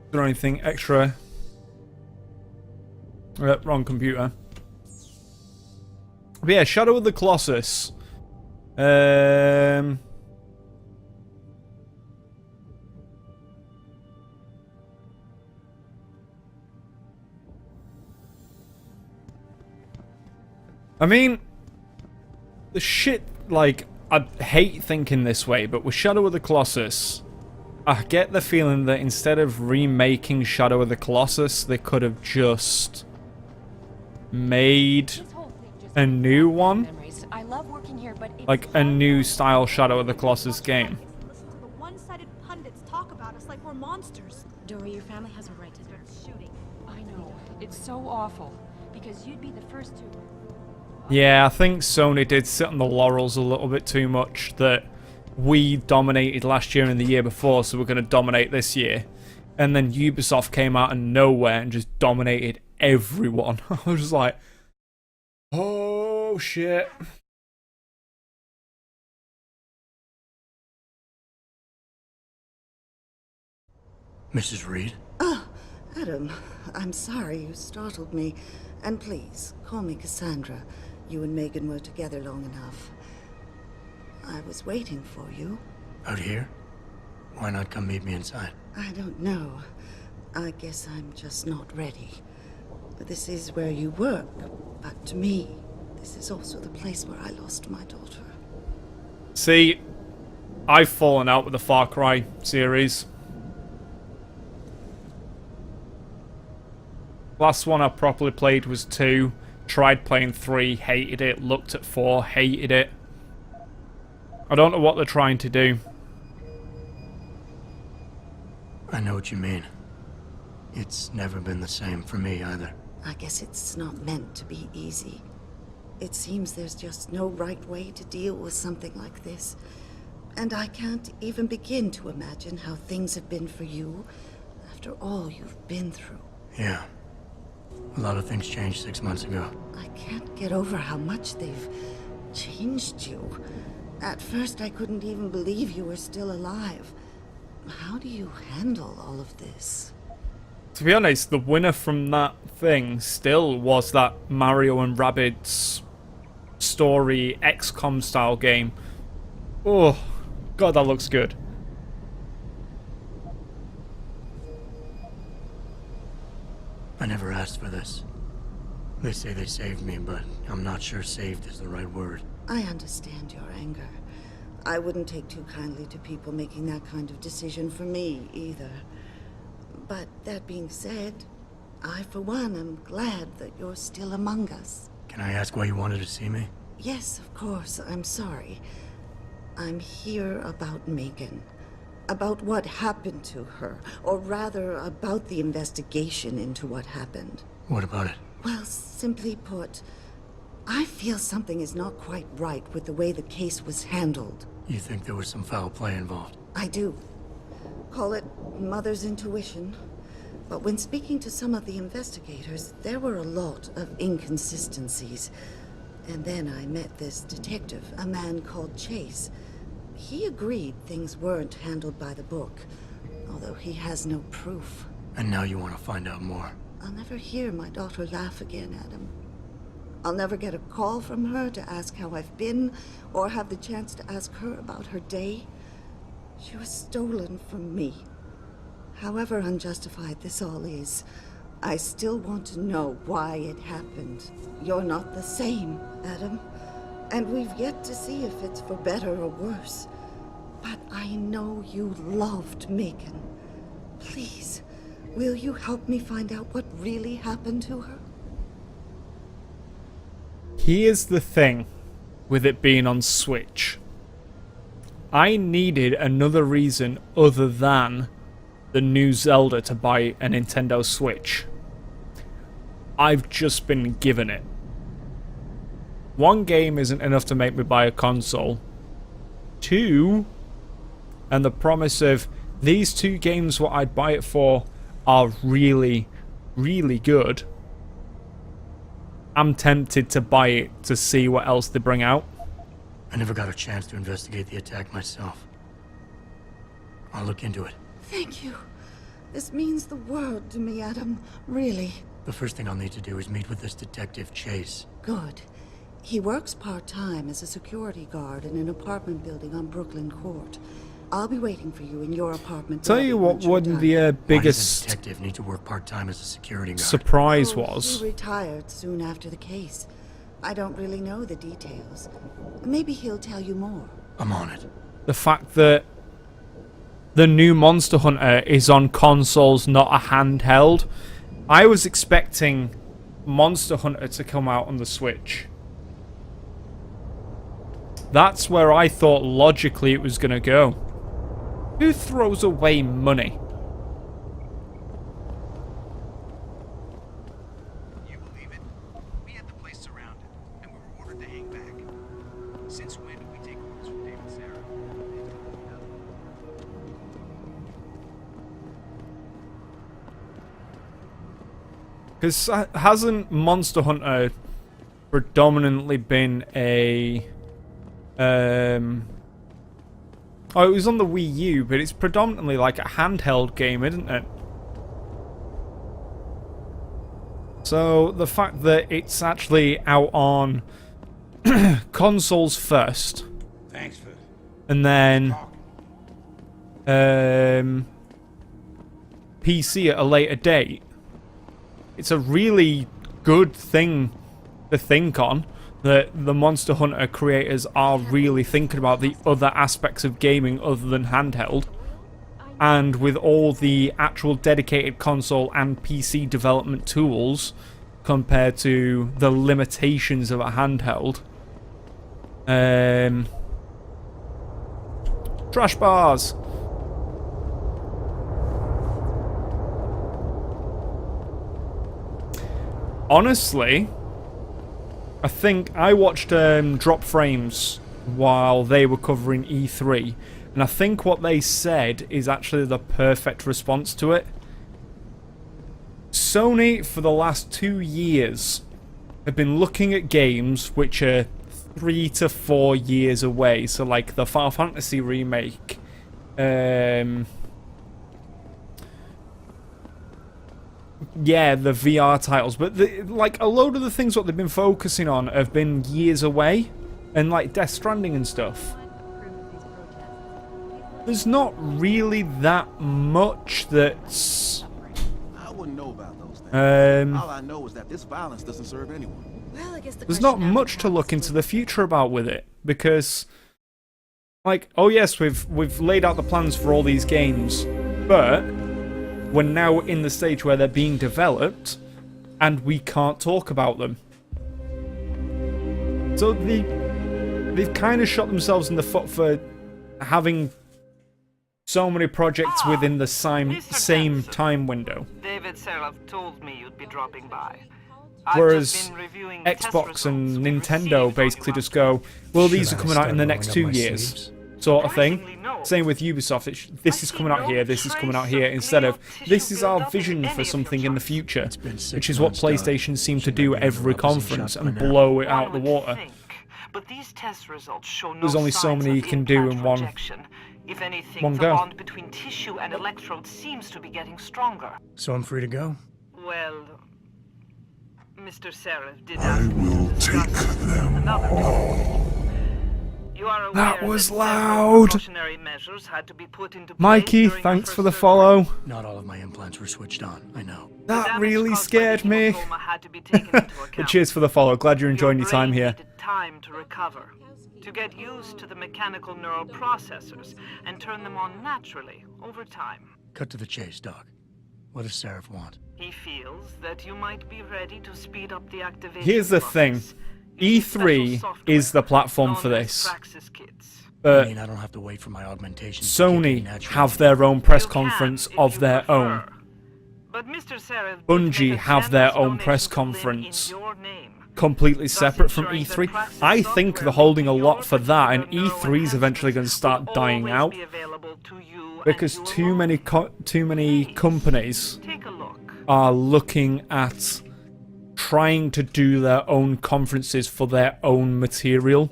Is there anything extra? Wrong computer. But yeah, Shadow of the Colossus. I mean, the shit, like, I hate thinking this way, but with Shadow of the Colossus, I get the feeling that instead of remaking Shadow of the Colossus, they could have just made a new one. I love working here, but Like a new style Shadow of the Colossus game. Listen to the one-sided pundits talk about us like we're monsters. Dory, your family has a right to start shooting. I know. It's so awful. Because you'd be the first to... Yeah, I think Sony did sit on the laurels a little bit too much, that we dominated last year and the year before, so we're going to dominate this year. And then Ubisoft came out of nowhere and just dominated everyone. I was just like, oh shit. Mrs. Reed? Oh, Adam, I'm sorry you startled me. And please, call me Cassandra. You and Megan were together long enough. I was waiting for you. Out here? Why not come meet me inside? I don't know. I guess I'm just not ready. This is where you work, but to me, this is also the place where I lost my daughter. See, I've fallen out with the Far Cry series. Last one I properly played was 2. Tried playing 3, hated it. Looked at 4, hated it. I don't know what they're trying to do. I know what you mean. It's never been the same for me either. I guess it's not meant to be easy. It seems there's just no right way to deal with something like this. And I can't even begin to imagine how things have been for you after all you've been through. Yeah. A lot of things changed 6 months ago. I can't get over how much they've changed you. At first, I couldn't even believe you were still alive. How do you handle all of this? To be honest, the winner from that thing still was that Mario and Rabbids story XCOM style game. Oh, God, that looks good. I never asked for this. They say they saved me, but I'm not sure saved is the right word. I understand your anger. I wouldn't take too kindly to people making that kind of decision for me, either. But that being said, I, for one, am glad that you're still among us. Can I ask why you wanted to see me? Yes, of course. I'm sorry. I'm here about Megan. About what happened to her. Or rather, about the investigation into what happened. What about it? Well, simply put, I feel something is not quite right with the way the case was handled. You think there was some foul play involved? I do. Call it mother's intuition. But when speaking to some of the investigators, there were a lot of inconsistencies. And then I met this detective, a man called Chase. He agreed things weren't handled by the book, although he has no proof. And now you want to find out more? I'll never hear my daughter laugh again, Adam. I'll never get a call from her to ask how I've been, or have the chance to ask her about her day. She was stolen from me. However unjustified this all is, I still want to know why it happened. You're not the same, Adam. And we've yet to see if it's for better or worse. But I know you loved Megan. Please, will you help me find out what really happened to her? Here's the thing with it being on Switch. I needed another reason other than the new Zelda to buy a Nintendo Switch. I've just been given it. One game isn't enough to make me buy a console. 2, and the promise of these 2 games what I'd buy it for are really, really good. I'm tempted to buy it to see what else they bring out. I never got a chance to investigate the attack myself. I'll look into it. Thank you. This means the world to me, Adam. Really. The first thing I'll need to do is meet with this detective, Chase. Good. He works part-time as a security guard in an apartment building on Brooklyn Court. I'll be waiting for you in your apartment. Tell you what, one of the biggest Why does a detective need to work part-time as a security guard? surprise was. He retired soon after the case. I don't really know the details. Maybe he'll tell you more. I'm on it. The fact that the new Monster Hunter is on consoles, not a handheld. I was expecting Monster Hunter to come out on the Switch. That's where I thought logically it was going to go. Who throws away money? You believe it? We had the place surrounded, and we were ordered to hang back. Since when did we take orders from David Sarah? Because hasn't Monster Hunter predominantly been a... Oh, it was on the Wii U, but it's predominantly like a handheld game, isn't it? So the fact that it's actually out on consoles first, Thanks for and then PC at a later date, it's a really good thing to think on. That the Monster Hunter creators are really thinking about the other aspects of gaming other than handheld. And with all the actual dedicated console and PC development tools compared to the limitations of a handheld. Trash bars! Honestly, I think I watched Drop Frames while they were covering E3, and I think what they said is actually the perfect response to it. Sony, for the last 2 years, have been looking at games which are 3 to 4 years away, so like the Final Fantasy remake, yeah, the VR titles, but like a load of the things what they've been focusing on have been years away, and like Death Stranding and stuff. There's not really that much that's... I wouldn't know about those things. All I know is that this violence doesn't serve anyone. Well, I guess there's not much to look into the future about with it, because like, oh yes, we've laid out the plans for all these games, but we're now in the stage where they're being developed, and we can't talk about them. So they've kind of shot themselves in the foot for having so many projects within the same time window. David Seraph told me you'd be dropping by. Whereas Xbox and Nintendo basically just go, well, these are coming out in the next 2 years, sort of thing. Same with Ubisoft, this is coming out here, this is coming out here, instead of, this is our vision for something in the future, which is what PlayStation seem to do every conference and blow it out the water. But these test results show no There's only so many you can do in one If anything, one the go. bond between tissue and electrodes seems to be getting stronger. So I'm free to go? Well, Mr. Seraph did ask me to discuss another day. You are aware That was several loud! precautionary measures had to be put into place Mikey, during thanks the for the first follow. Not all of my implants were switched on, I know. That really scared me. But cheers for the follow, glad you're enjoying your time here. time to recover, to get used to the mechanical neural processors and turn them on naturally over time. Cut to the chase, Doc. What does Seraph want? He feels that you might be ready to speed up the activation Here's the thing. E3 is the platform for this. But I mean, I don't have to wait for my augmentation. Sony have their own press conference of their own. Bungie have their own press conference completely separate from E3. I think they're holding a lot for that, and E3 is eventually going to start dying out because too many companies are looking at trying to do their own conferences for their own material,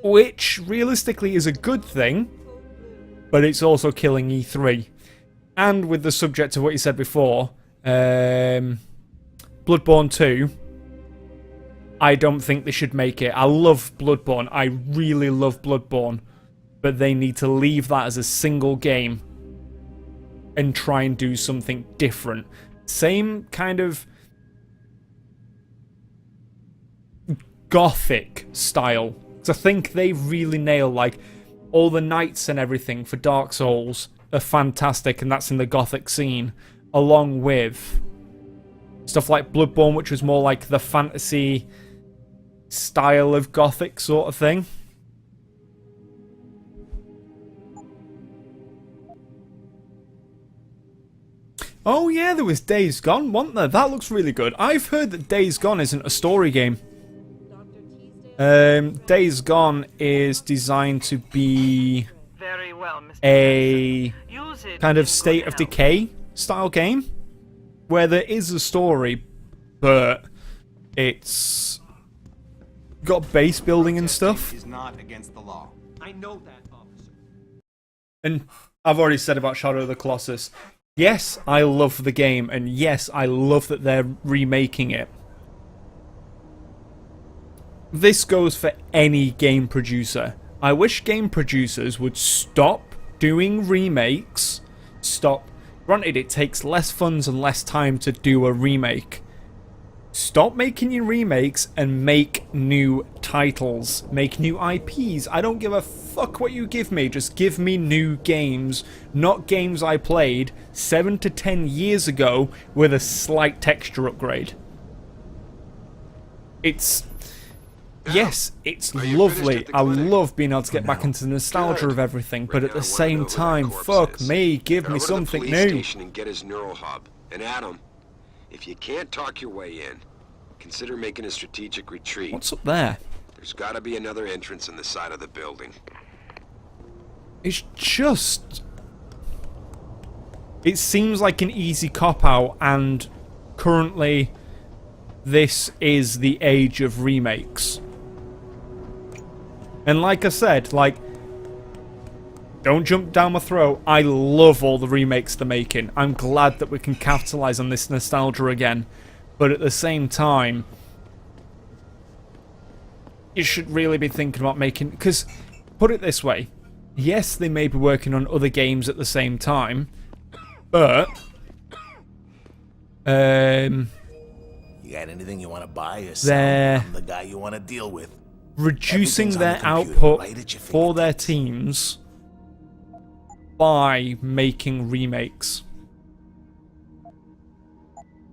which realistically is a good thing, but it's also killing E3. And with the subject of what you said before, Bloodborne 2, I don't think they should make it. I love Bloodborne. I really love Bloodborne. But they need to leave that as a single game and try and do something different. Same kind of gothic style. So I think they really nail, like, all the knights and everything for Dark Souls are fantastic, and that's in the gothic scene, along with stuff like Bloodborne, which was more like the fantasy style of gothic sort of thing. Oh yeah, there was Days Gone, wasn't there? That looks really good. I've heard that Days Gone isn't a story game. Days Gone is designed to be Very well, Mr. a Use it kind in of State good of health. Decay style game, where there is a story, but it's got base building and stuff. Is not against the law. I know that, officer. And I've already said about Shadow of the Colossus. Yes, I love the game, and yes, I love that they're remaking it. This goes for any game producer. I wish game producers would stop doing remakes. Stop. Granted, it takes less funds and less time to do a remake. Stop making your remakes and make new titles. Make new IPs. I don't give a fuck what you give me. Just give me new games. Not games I played 7 to 10 years ago with a slight texture upgrade. It's... Yes, it's lovely. I love being able to get back into the nostalgia of everything, but at the same time, fuck me, give me something new. Station and get his neural hub. And Adam, if you can't talk your way in, consider making a strategic retreat. What's up there? There's got to be another entrance in the side of the building. It's just... It seems like an easy cop-out, and currently this is the age of remakes. And like I said, like, don't jump down my throat. I love all the remakes they're making. I'm glad that we can capitalize on this nostalgia again. But at the same time, you should really be thinking about making... Because, put it this way, yes, they may be working on other games at the same time, but... You got anything you want to buy or sell? I'm the guy you want to deal with. Reducing Everything's on their the computer, output right at your for their teams by making remakes.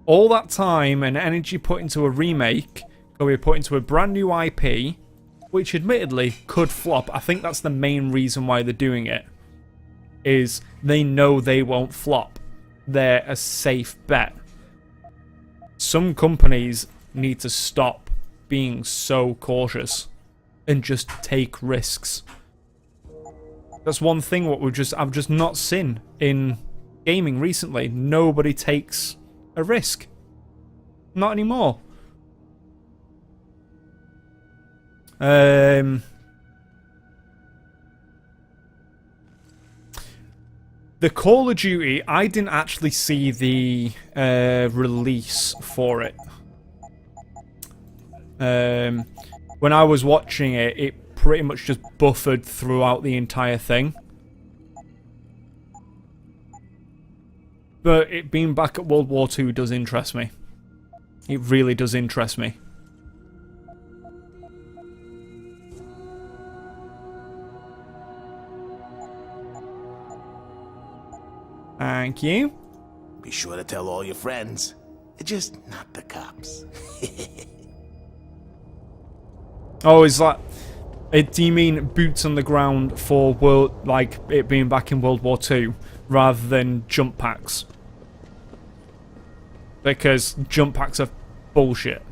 All that time and energy put into a remake could be put into a brand new IP, which admittedly could flop. I think that's the main reason why they're doing it, is they know they won't flop. They're a safe bet. Some companies need to stop being so cautious and just take risks. That's one thing what I've just not seen in gaming recently. Nobody takes a risk. Not anymore. The Call of Duty, I didn't actually see the release for it. When I was watching it, it pretty much just buffered throughout the entire thing. But it being back at World War II does interest me. It really does interest me. Thank you. Be sure to tell all your friends. Just not the cops. Oh, is that... do you mean boots on the ground for world, like it being back in World War II, rather than jump packs? Because jump packs are bullshit.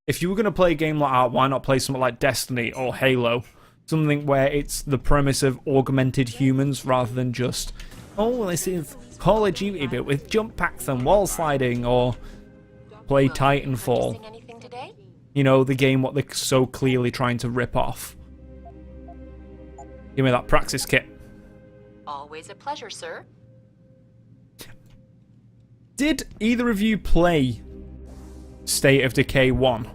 If you were going to play a game like that, why not play something like Destiny or Halo? Something where it's the premise of augmented humans rather than just, oh, this is Call of Duty but with jump packs and wall sliding, or play Titanfall. You know, the game what they're so clearly trying to rip off. Give me that Praxis kit. Always a pleasure, sir. Did either of you play State of Decay 1?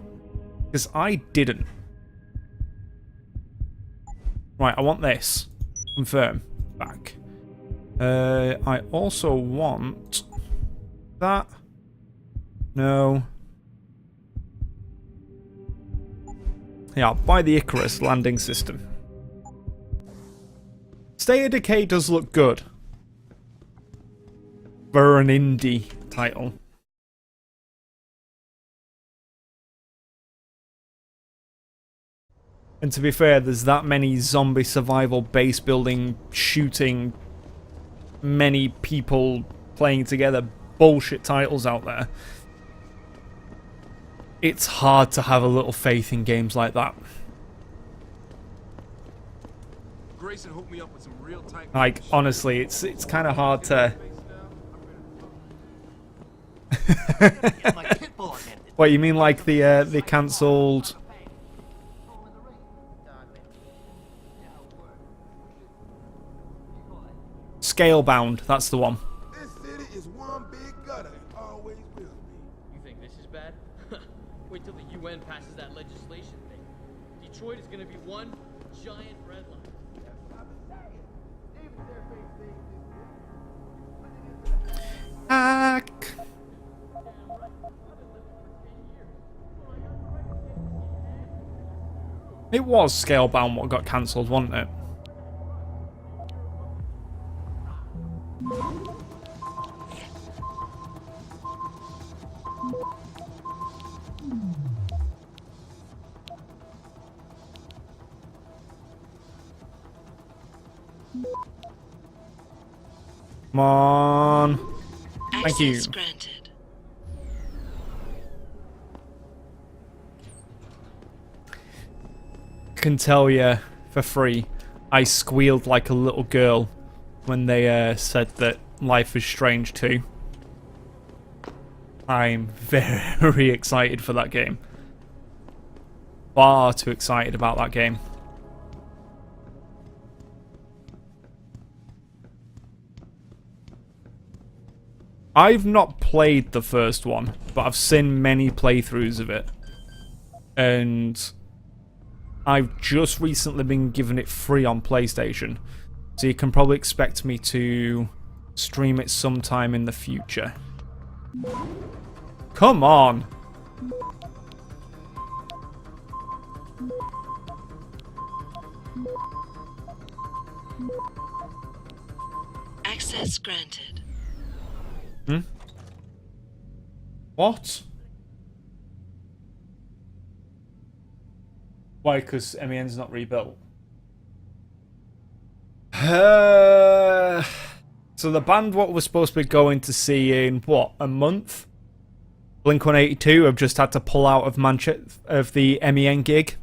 Because I didn't. Right, I want this. Confirm. Back. I also want that. No. Yeah, buy the Icarus landing system. State of Decay does look good for an indie title. And to be fair, there's that many zombie survival base building, shooting, many people playing together bullshit titles out there. It's hard to have a little faith in games like that. Grayson hooked me up with some real tight. Like, honestly, it's kind of hard to... What, you mean like the cancelled... Scalebound, that's the one. This city is one big gutter and always will be. You think this is bad? Wait till the UN passes that legislation thing. Detroit is gonna be one giant red line. It was Scalebound what got cancelled, wasn't it? Come on. Thank you. Granted. Can tell you for free, I squealed like a little girl when they said that Life is Strange 2. I'm very excited for that game. Far too excited about that game. I've not played the first one, but I've seen many playthroughs of it. And I've just recently been given it free on PlayStation. So you can probably expect me to stream it sometime in the future. Come on! Access granted. Hmm? What? Why? Because MEN's not rebuilt. So the band what we're supposed to be going to see in, what, a month? Blink-182 have just had to pull out of of the MEN gig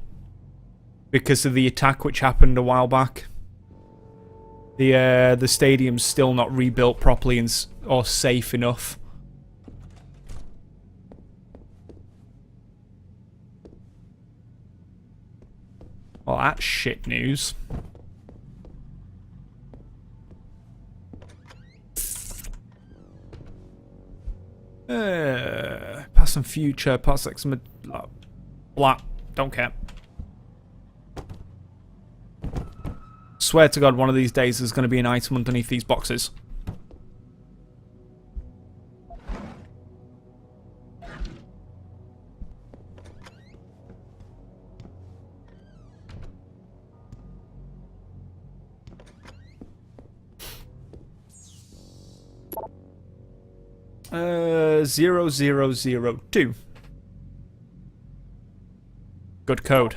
because of the attack which happened a while back. The stadium's still not rebuilt properly or safe enough. Well, that's shit news. Past and future, past X, blah, don't care. Swear to God, one of these days there's going to be an item underneath these boxes. Uh, 0002. Good code.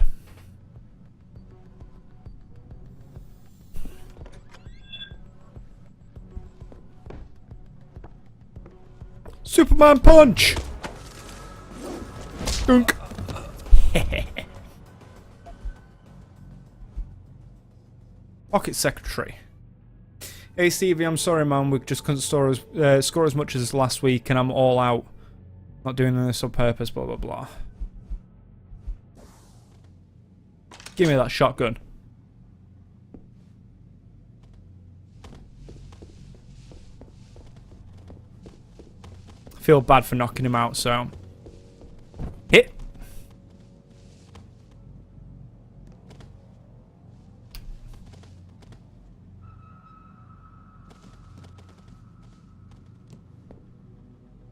Superman punch! Dunk. Pocket secretary. Hey Stevie, I'm sorry man, we just couldn't score as much as last week and I'm all out. Not doing this on purpose, blah blah blah. Give me that shotgun. I feel bad for knocking him out, so... Hit!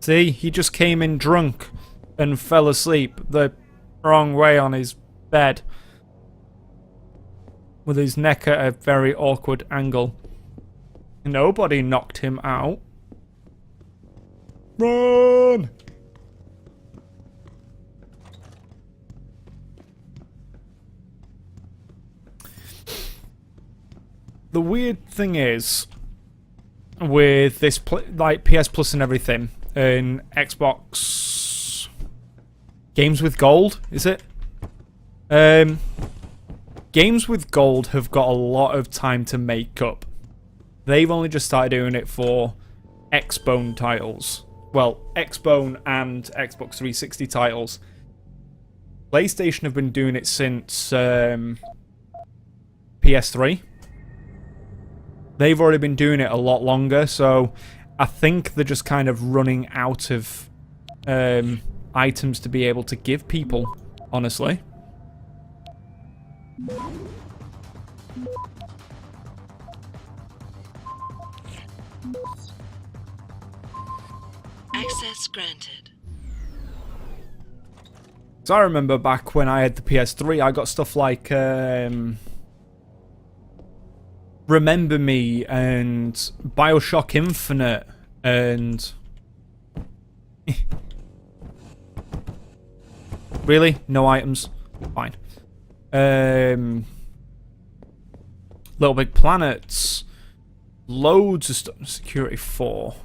See, he just came in drunk and fell asleep the wrong way on his bed. with his neck at a very awkward angle. Nobody knocked him out. Run! The weird thing is, with this like PS Plus and everything, and Xbox Games with Gold, is it? Games with Gold have got a lot of time to make up. They've only just started doing it for Xbone titles. Well, Xbone and Xbox 360 titles. PlayStation have been doing it since PS3. They've already been doing it a lot longer, so I think they're just kind of running out of items to be able to give people, honestly. Access granted. So I remember back when I had the PS3, I got stuff like Remember Me and BioShock Infinite and... Really? No items? Fine. Little Big Planets. Loads of stuff. Security 4.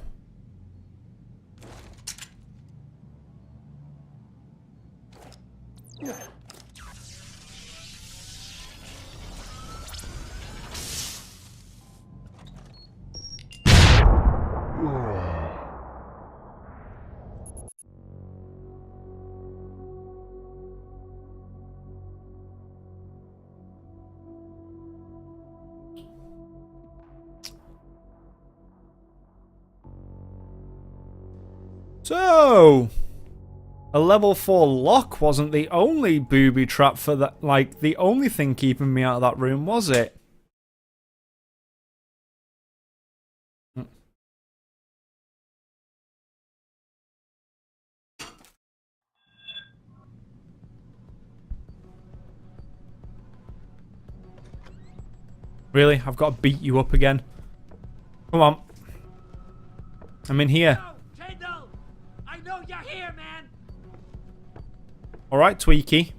So, a level 4 lock wasn't the only booby trap for that, like, the only thing keeping me out of that room, was it? Really? I've got to beat you up again? Come on. I'm in here. Kendall! I know you're here, man! Alright, Tweaky.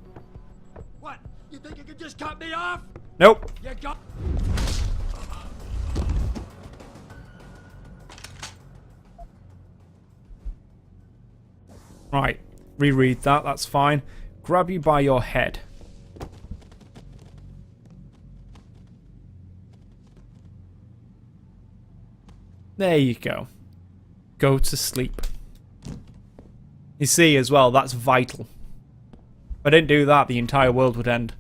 What? You think you can just cut me off? Nope. You got... Right. Reread that, that's fine. Grab you by your head. There you go. Go to sleep. You see, as well, that's vital. If I didn't do that, the entire world would end.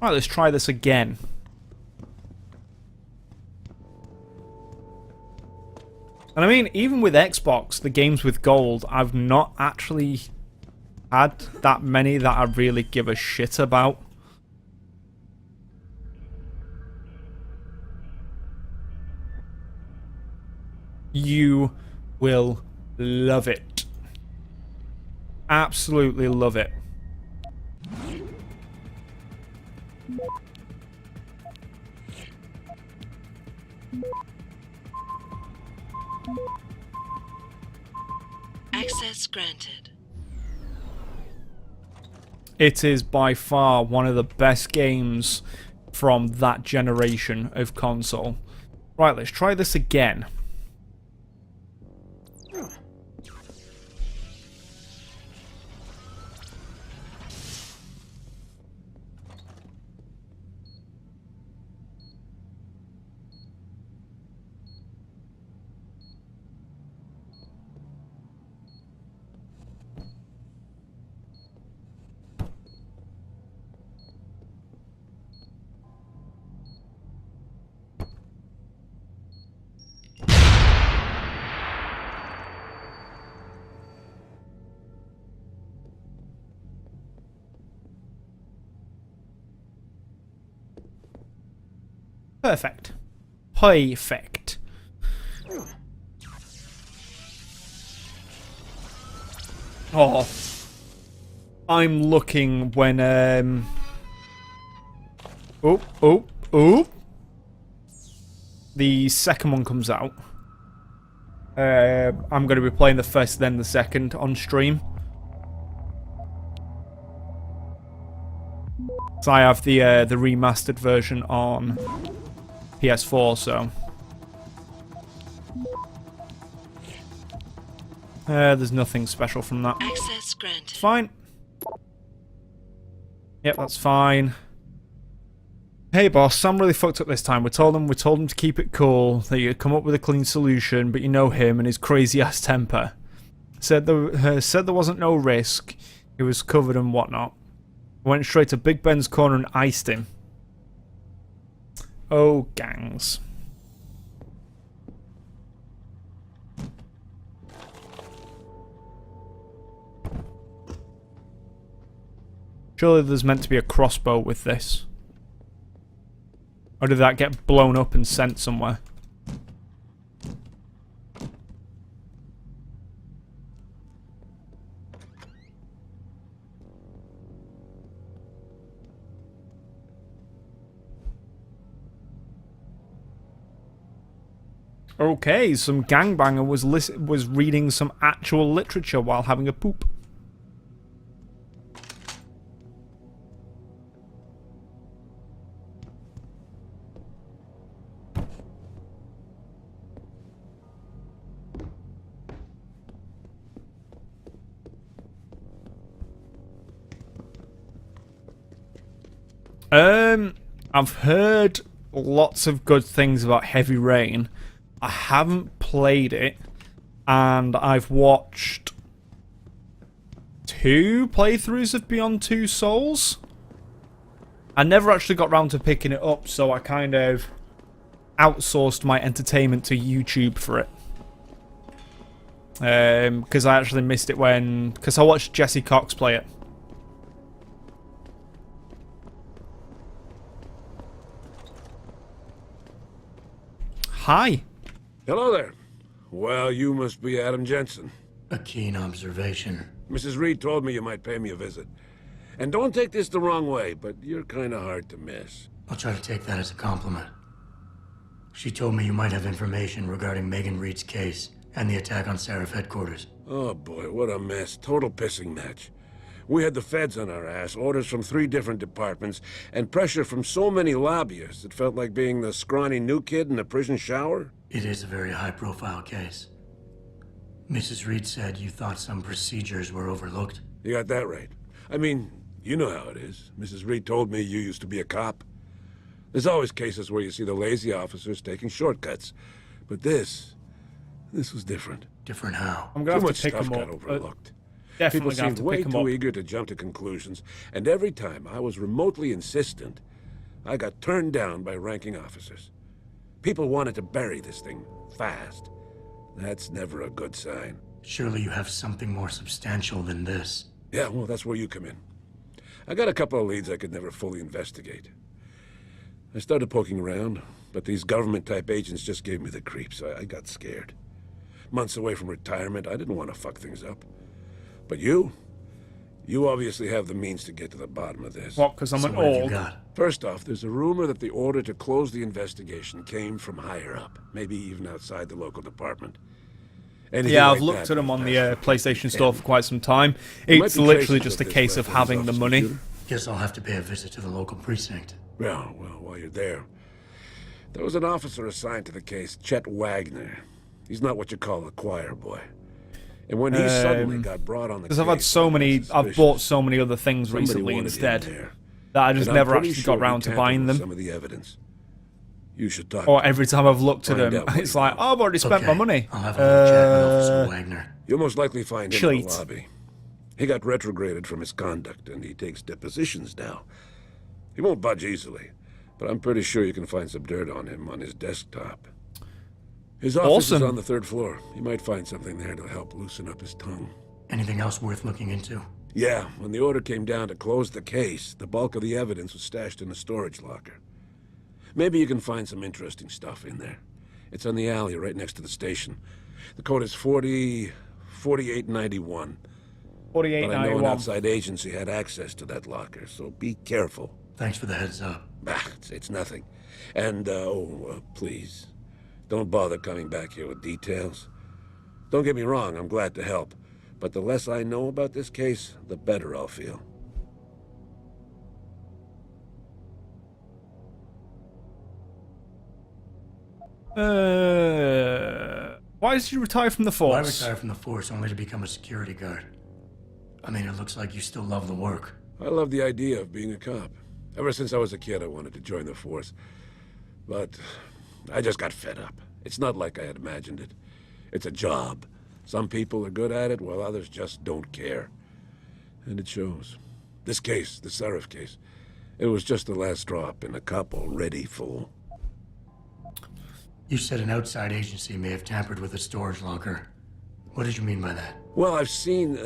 Right, let's try this again. And I mean, even with Xbox, the games with gold, I've not actually had that many that I really give a shit about. You will love it. Absolutely love it. Access granted. It is by far one of the best games from that generation of console. Right, let's try this again. Perfect. Perfect. Oh. I'm looking when the second one comes out. I'm going to be playing the first, then the second on stream. So I have the remastered version on PS4, so there's nothing special from that. Access granted. It's fine. Yep, that's fine. Hey boss, Sam really fucked up this time. We told him to keep it cool, that you'd come up with a clean solution, but you know him and his crazy ass temper. Said there wasn't no risk. He was covered and whatnot. Went straight to Big Ben's corner and iced him. Oh, gangs. Surely there's meant to be a crossbow with this. Or did that get blown up and sent somewhere? Okay, some gangbanger was reading some actual literature while having a poop. I've heard lots of good things about Heavy Rain. I haven't played it, and I've watched 2 playthroughs of Beyond Two Souls. I never actually got round to picking it up, so I kind of outsourced my entertainment to YouTube for it. Because I actually missed it because I watched Jesse Cox play it. Hi. Hello there. Well, you must be Adam Jensen. A keen observation. Mrs. Reed told me you might pay me a visit. And don't take this the wrong way, but you're kind of hard to miss. I'll try to take that as a compliment. She told me you might have information regarding Megan Reed's case and the attack on Seraph headquarters. Oh boy, what a mess. Total pissing match. We had the feds on our ass, orders from 3 different departments, and pressure from so many lobbyists it felt like being the scrawny new kid in the prison shower. It is a very high-profile case. Mrs. Reed said you thought some procedures were overlooked. You got that right. I mean, you know how it is. Mrs. Reed told me you used to be a cop. There's always cases where you see the lazy officers taking shortcuts. But this was different. Different how? I'm gonna Too have much to pick stuff them got up. overlooked. Definitely People gonna have seemed to way pick them too up. eager to jump to conclusions, and every time I was remotely insistent, I got turned down by ranking officers. People wanted to bury this thing fast. That's never a good sign. Surely you have something more substantial than this. Yeah, well, that's where you come in. I got a couple of leads I could never fully investigate. I started poking around, but these government-type agents just gave me the creeps. I got scared. Months away from retirement, I didn't want to fuck things up. But you obviously have the means to get to the bottom of this. What, because I'm an old? First off, there's a rumor that the order to close the investigation came from higher up, maybe even outside the local department. Anything Yeah, I've like looked that at them on would the pass PlayStation for Store him. for quite some time. There might It's be literally traces just a this case of left on his having the office money. computer. Guess I'll have to pay a visit to the local precinct. Well, while you're there, there was an officer assigned to the case, Chet Wagner. He's not what you call a choir boy. And when he suddenly got brought on the case... Because I've had so many... I've bought so many other things recently instead that I just never actually got round to buying them. Some of the evidence. You should talk. Or every time I've looked at Find them, out what it's he like, oh, I've already spent my money. I'll have a little chat with Officer Wagner. You'll most likely find him in Cheat. the lobby. He got retrograded from his conduct, and he takes depositions now. He won't budge easily, but I'm pretty sure you can find some dirt on him on his desktop. His office is Awesome. on the 3rd floor. You might find something there to help loosen up his tongue. Anything else worth looking into? Yeah, when the order came down to close the case, the bulk of the evidence was stashed in a storage locker. Maybe you can find some interesting stuff in there. It's on the alley right next to the station. The code is 4891. But I know an 4891. outside agency had access to that locker, so be careful. Thanks for the heads up. It's nothing. And, please, don't bother coming back here with details. Don't get me wrong, I'm glad to help. But the less I know about this case, the better I'll feel. Why did you retire from the Why force? retire from the force only to become a security guard? I mean, it looks like you still love the work. I love the idea of being a cop. Ever since I was a kid, I wanted to join the force. But I just got fed up. It's not like I had imagined it. It's a job. Some people are good at it, while others just don't care. And it shows. This case, the Seraph case, it was just the last drop in a cup already full. You said an outside agency may have tampered with a storage locker. What did you mean by that? Well, I've seen,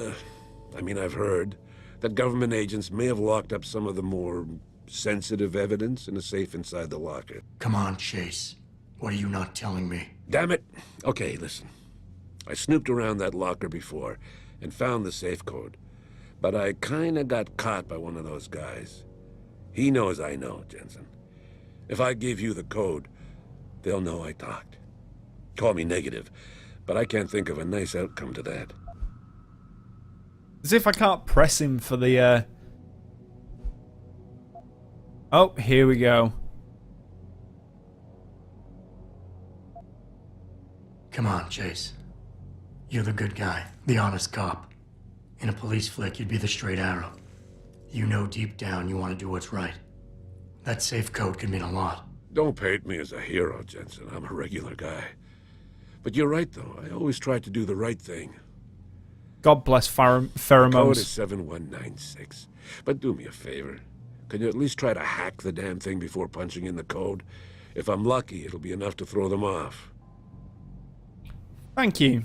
I've heard that government agents may have locked up some of the more sensitive evidence in a safe inside the locker. Come on, Chase. What are you not telling me? Damn it. Okay, listen. I snooped around that locker before and found the safe code. But I kinda got caught by one of those guys. He knows I know, Jensen. If I give you the code, they'll know I talked. Call me negative, but I can't think of a nice outcome to that. As if I can't press him for the, Oh, here we go. Come on, Chase. You're the good guy, the honest cop. In a police flick, you'd be the straight arrow. You know deep down you want to do what's right. That safe code could mean a lot. Don't paint me as a hero, Jensen. I'm a regular guy. But you're right, though. I always try to do the right thing. God bless The code pheromones. is 7196. But do me a favor. Can you at least try to hack the damn thing before punching in the code? If I'm lucky, it'll be enough to throw them off. Thank you.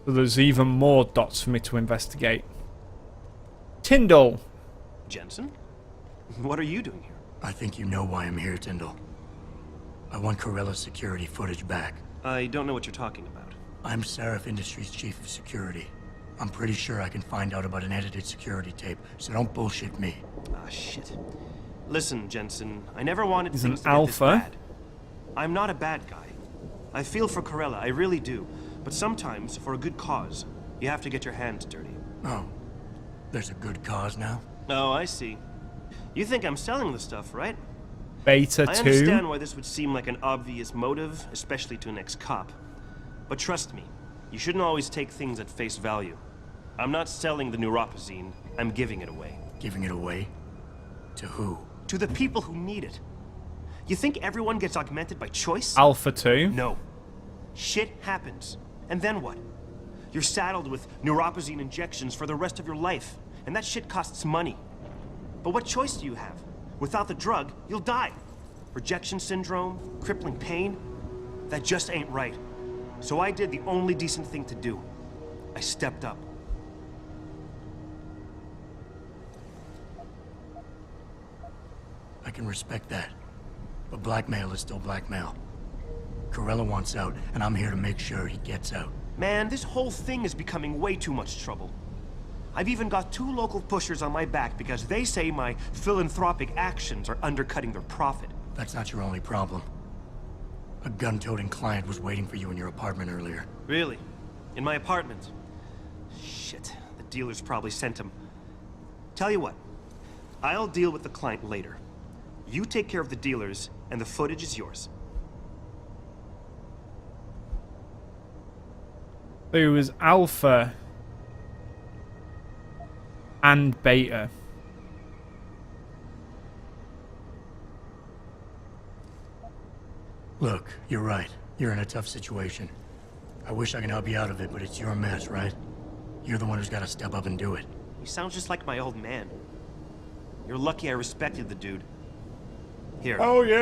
So there's even more dots for me to investigate. Tyndall. Jensen? What are you doing here? I think you know why I'm here, Tyndall. I want Corella's security footage back. I don't know what you're talking about. I'm Seraph Industries' chief of security. I'm pretty sure I can find out about an edited security tape, so don't bullshit me. Ah, shit. Listen, Jensen, I never wanted He's things an to get this alpha. bad. I'm not a bad guy. I feel for Corella, I really do. But sometimes, for a good cause, you have to get your hands dirty. Oh, there's a good cause now? Oh, I see. You think I'm selling the stuff, right? Beta 2. I understand why this would seem like an obvious motive, especially to an ex-cop. But trust me, you shouldn't always take things at face value. I'm not selling the neuropazine, I'm giving it away. Giving it away? To who? To the people who need it. You think everyone gets augmented by choice? Alpha 2. No. Shit happens. And then what? You're saddled with neuropazine injections for the rest of your life, and that shit costs money. But what choice do you have? Without the drug, you'll die. Rejection syndrome, crippling pain. That just ain't right. So I did the only decent thing to do. I stepped up. I can respect that. But blackmail is still blackmail. Corella wants out, and I'm here to make sure he gets out. Man, this whole thing is becoming way too much trouble. I've even got 2 local pushers on my back because they say my philanthropic actions are undercutting their profit. That's not your only problem. A gun-toting client was waiting for you in your apartment earlier. Really? In my apartment? Shit, the dealers probably sent him. Tell you what, I'll deal with the client later. You take care of the dealers, and the footage is yours. There was Alpha and Beta. Look, you're right. You're in a tough situation. I wish I could help you out of it, but it's your mess, right? You're the one who's got to step up and do it. You sound just like my old man. You're lucky I respected the dude. Here. Oh, yeah!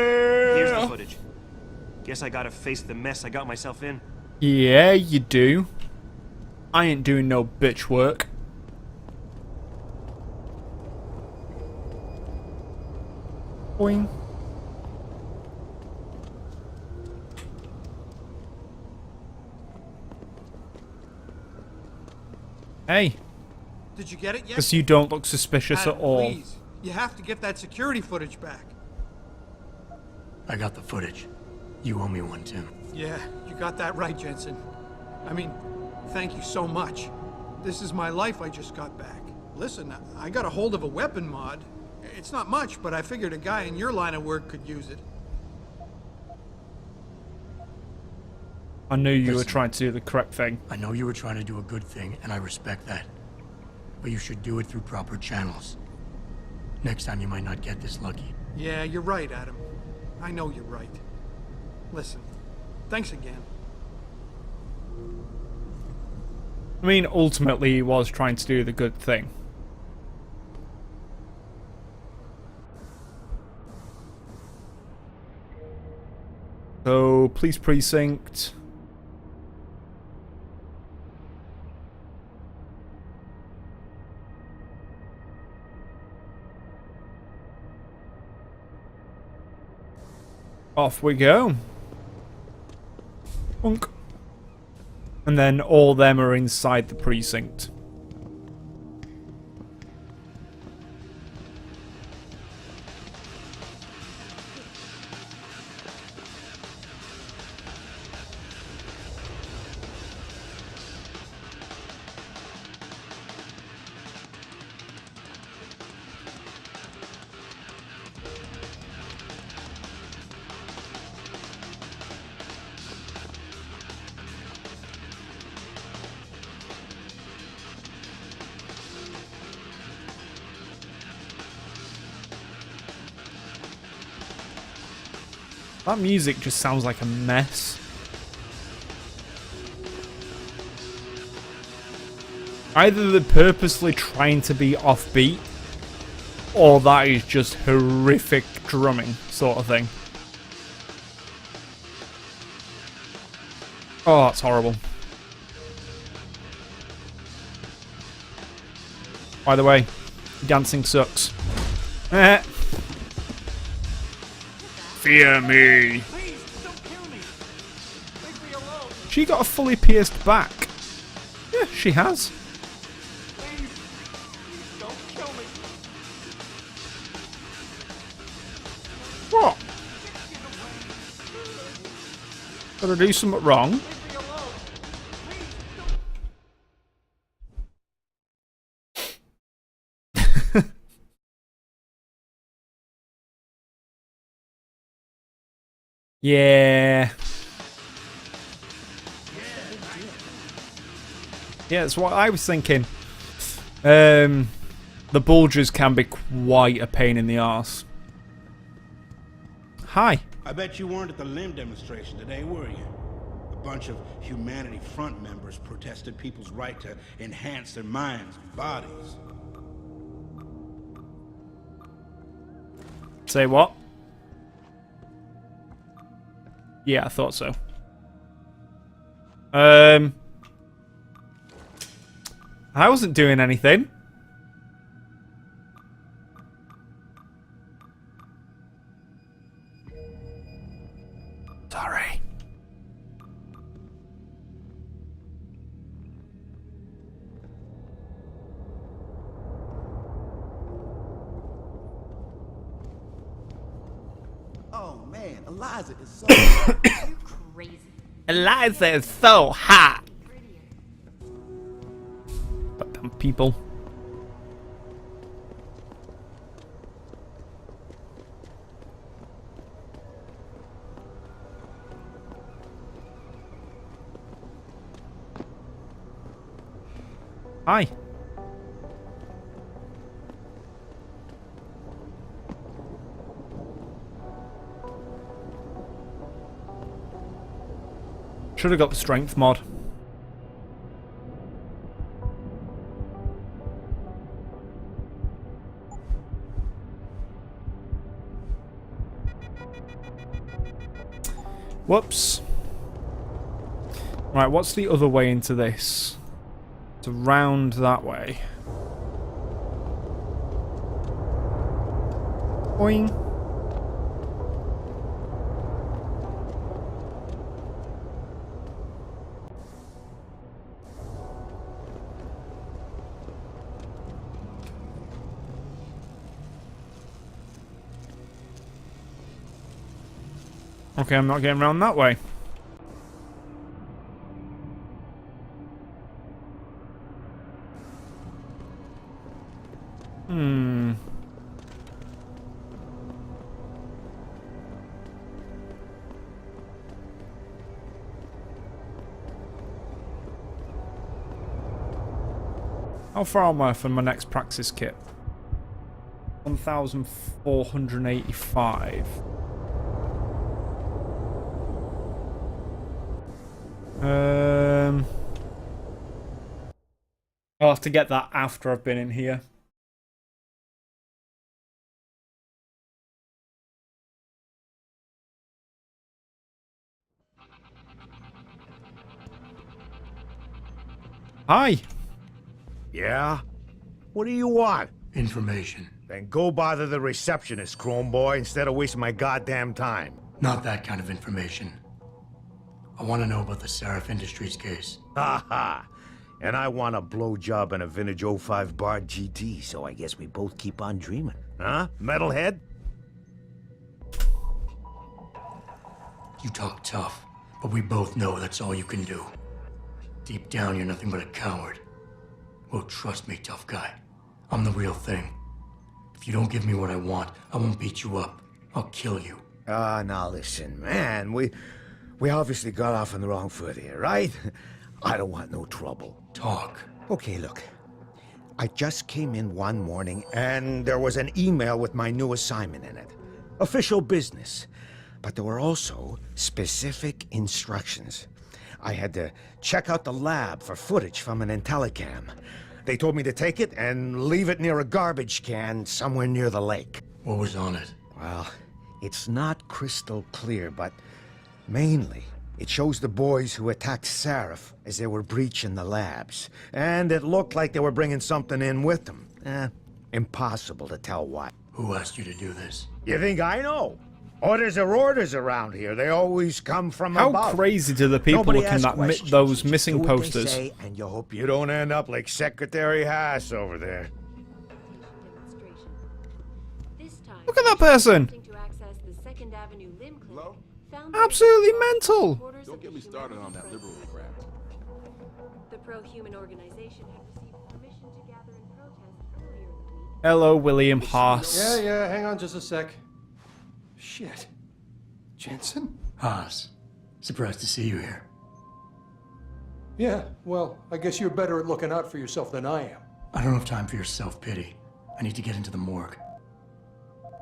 Here's the footage. Guess I gotta face the mess I got myself in. Yeah, you do. I ain't doing no bitch work. Boing. Hey. Did you get it yet? Because you don't look suspicious Adam, at all. Please. You have to get that security footage back. I got the footage. You owe me one, Tim. Yeah, you got that right, Jensen. I mean, thank you so much. This is my life I just got back. Listen, I got a hold of a weapon mod. It's not much, but I figured a guy in your line of work could use it. I knew you were trying to do the correct thing. I know you were trying to do a good thing, and I respect that. But you should do it through proper channels. Next time you might not get this lucky. Yeah, you're right, Adam. I know you're right. Listen, thanks again. I mean, ultimately, he was trying to do the good thing. So, police precinct. Off we go. Bonk. And then all them are inside the precinct. That music just sounds like a mess. Either they're purposely trying to be offbeat, or that is just horrific drumming, sort of thing. Oh, that's horrible. By the way, dancing sucks. Fear me. She got a fully pierced back. Yeah, she has. What? Did I do something wrong? Yeah. Yeah, that's what I was thinking. The bulges can be quite a pain in the arse. Hi. I bet you weren't at the limb demonstration today, were you? A bunch of Humanity Front members protested people's right to enhance their minds and bodies. Say what? Yeah, I thought so. I wasn't doing anything. Sorry. Oh man, Eliza is so crazy. Eliza is so hot. But them people. Hi. Should have got the strength mod. Whoops. Right, what's the other way into this? It's around that way. Boing. Okay, I'm not getting around that way. How far am I from my next praxis kit? 1,485. I'll have to get that after I've been in here. Hi. Yeah? What do you want? Information. Then go bother the receptionist, Chrome Boy, instead of wasting my goddamn time. Not that kind of information. I want to know about the Seraph Industries case. Ha ha! And I want a blowjob and a vintage 05 bar GT, so I guess we both keep on dreaming. Huh, metalhead? You talk tough, but we both know that's all you can do. Deep down, you're nothing but a coward. Well, trust me, tough guy. I'm the real thing. If you don't give me what I want, I won't beat you up. I'll kill you. Now listen, man, we obviously got off on the wrong foot here, right? I don't want no trouble. Talk. Okay, look. I just came in one morning and there was an email with my new assignment in it. Official business. But there were also specific instructions. I had to check out the lab for footage from an Intellicam. They told me to take it and leave it near a garbage can somewhere near the lake. What was on it? Well, it's not crystal clear, but mainly it shows the boys who attacked Seraph as they were breaching the labs. And it looked like they were bringing something in with them. Impossible to tell what. Who asked you to do this? You think I know? Orders are orders around here. They always come from above. How crazy do the people Nobody looking asks at those missing do what they posters? say, and you hope you don't end up like Secretary Haas over there. Look at that person! Absolutely mental! Don't get me started on that liberal crap. The pro-human organization had received permission to gather in protest earlier in the week. Hello, William Haas. Yeah, hang on just a sec. Shit. Jensen? Haas. Surprised to see you here. Yeah, well, I guess you're better at looking out for yourself than I am. I don't have time for your self-pity. I need to get into the morgue.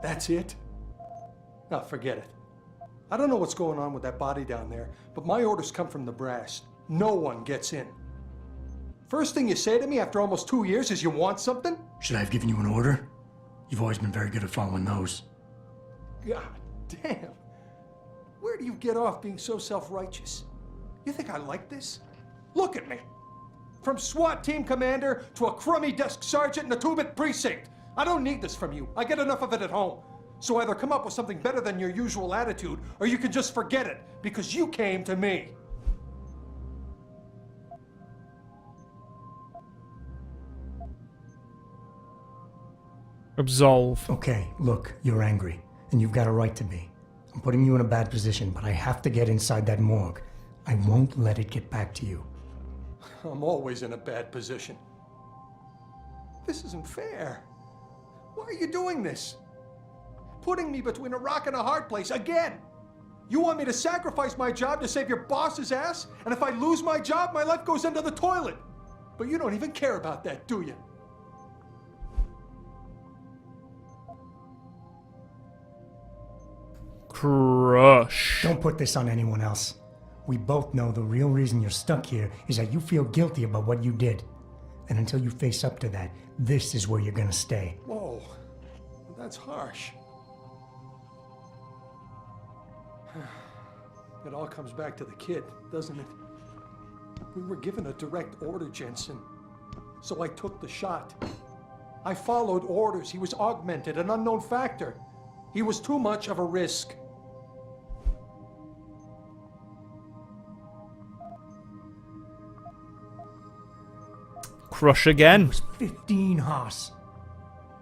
That's it? No, forget it. I don't know what's going on with that body down there, but my orders come from the brass. No one gets in. First thing you say to me after almost 2 years is you want something? Should I have given you an order? You've always been very good at following those. God damn. Where do you get off being so self-righteous? You think I like this? Look at me. From SWAT team commander to a crummy desk sergeant in the 2-bit precinct. I don't need this from you. I get enough of it at home. So either come up with something better than your usual attitude, or you can just forget it, because you came to me. Absolve. Okay, look, you're angry, and you've got a right to be. I'm putting you in a bad position, but I have to get inside that morgue. I won't let it get back to you. I'm always in a bad position. This isn't fair. Why are you doing this? Putting me between a rock and a hard place again. You want me to sacrifice my job to save your boss's ass? And if I lose my job, my life goes into the toilet. But you don't even care about that, do you? Crush. Don't put this on anyone else. We both know the real reason you're stuck here is that you feel guilty about what you did. And until you face up to that, this is where you're gonna stay. Whoa, that's harsh. It all comes back to the kid, doesn't it? We were given a direct order, Jensen. So I took the shot. I followed orders. He was augmented, an unknown factor. He was too much of a risk. Crush again. It was 15, Haas.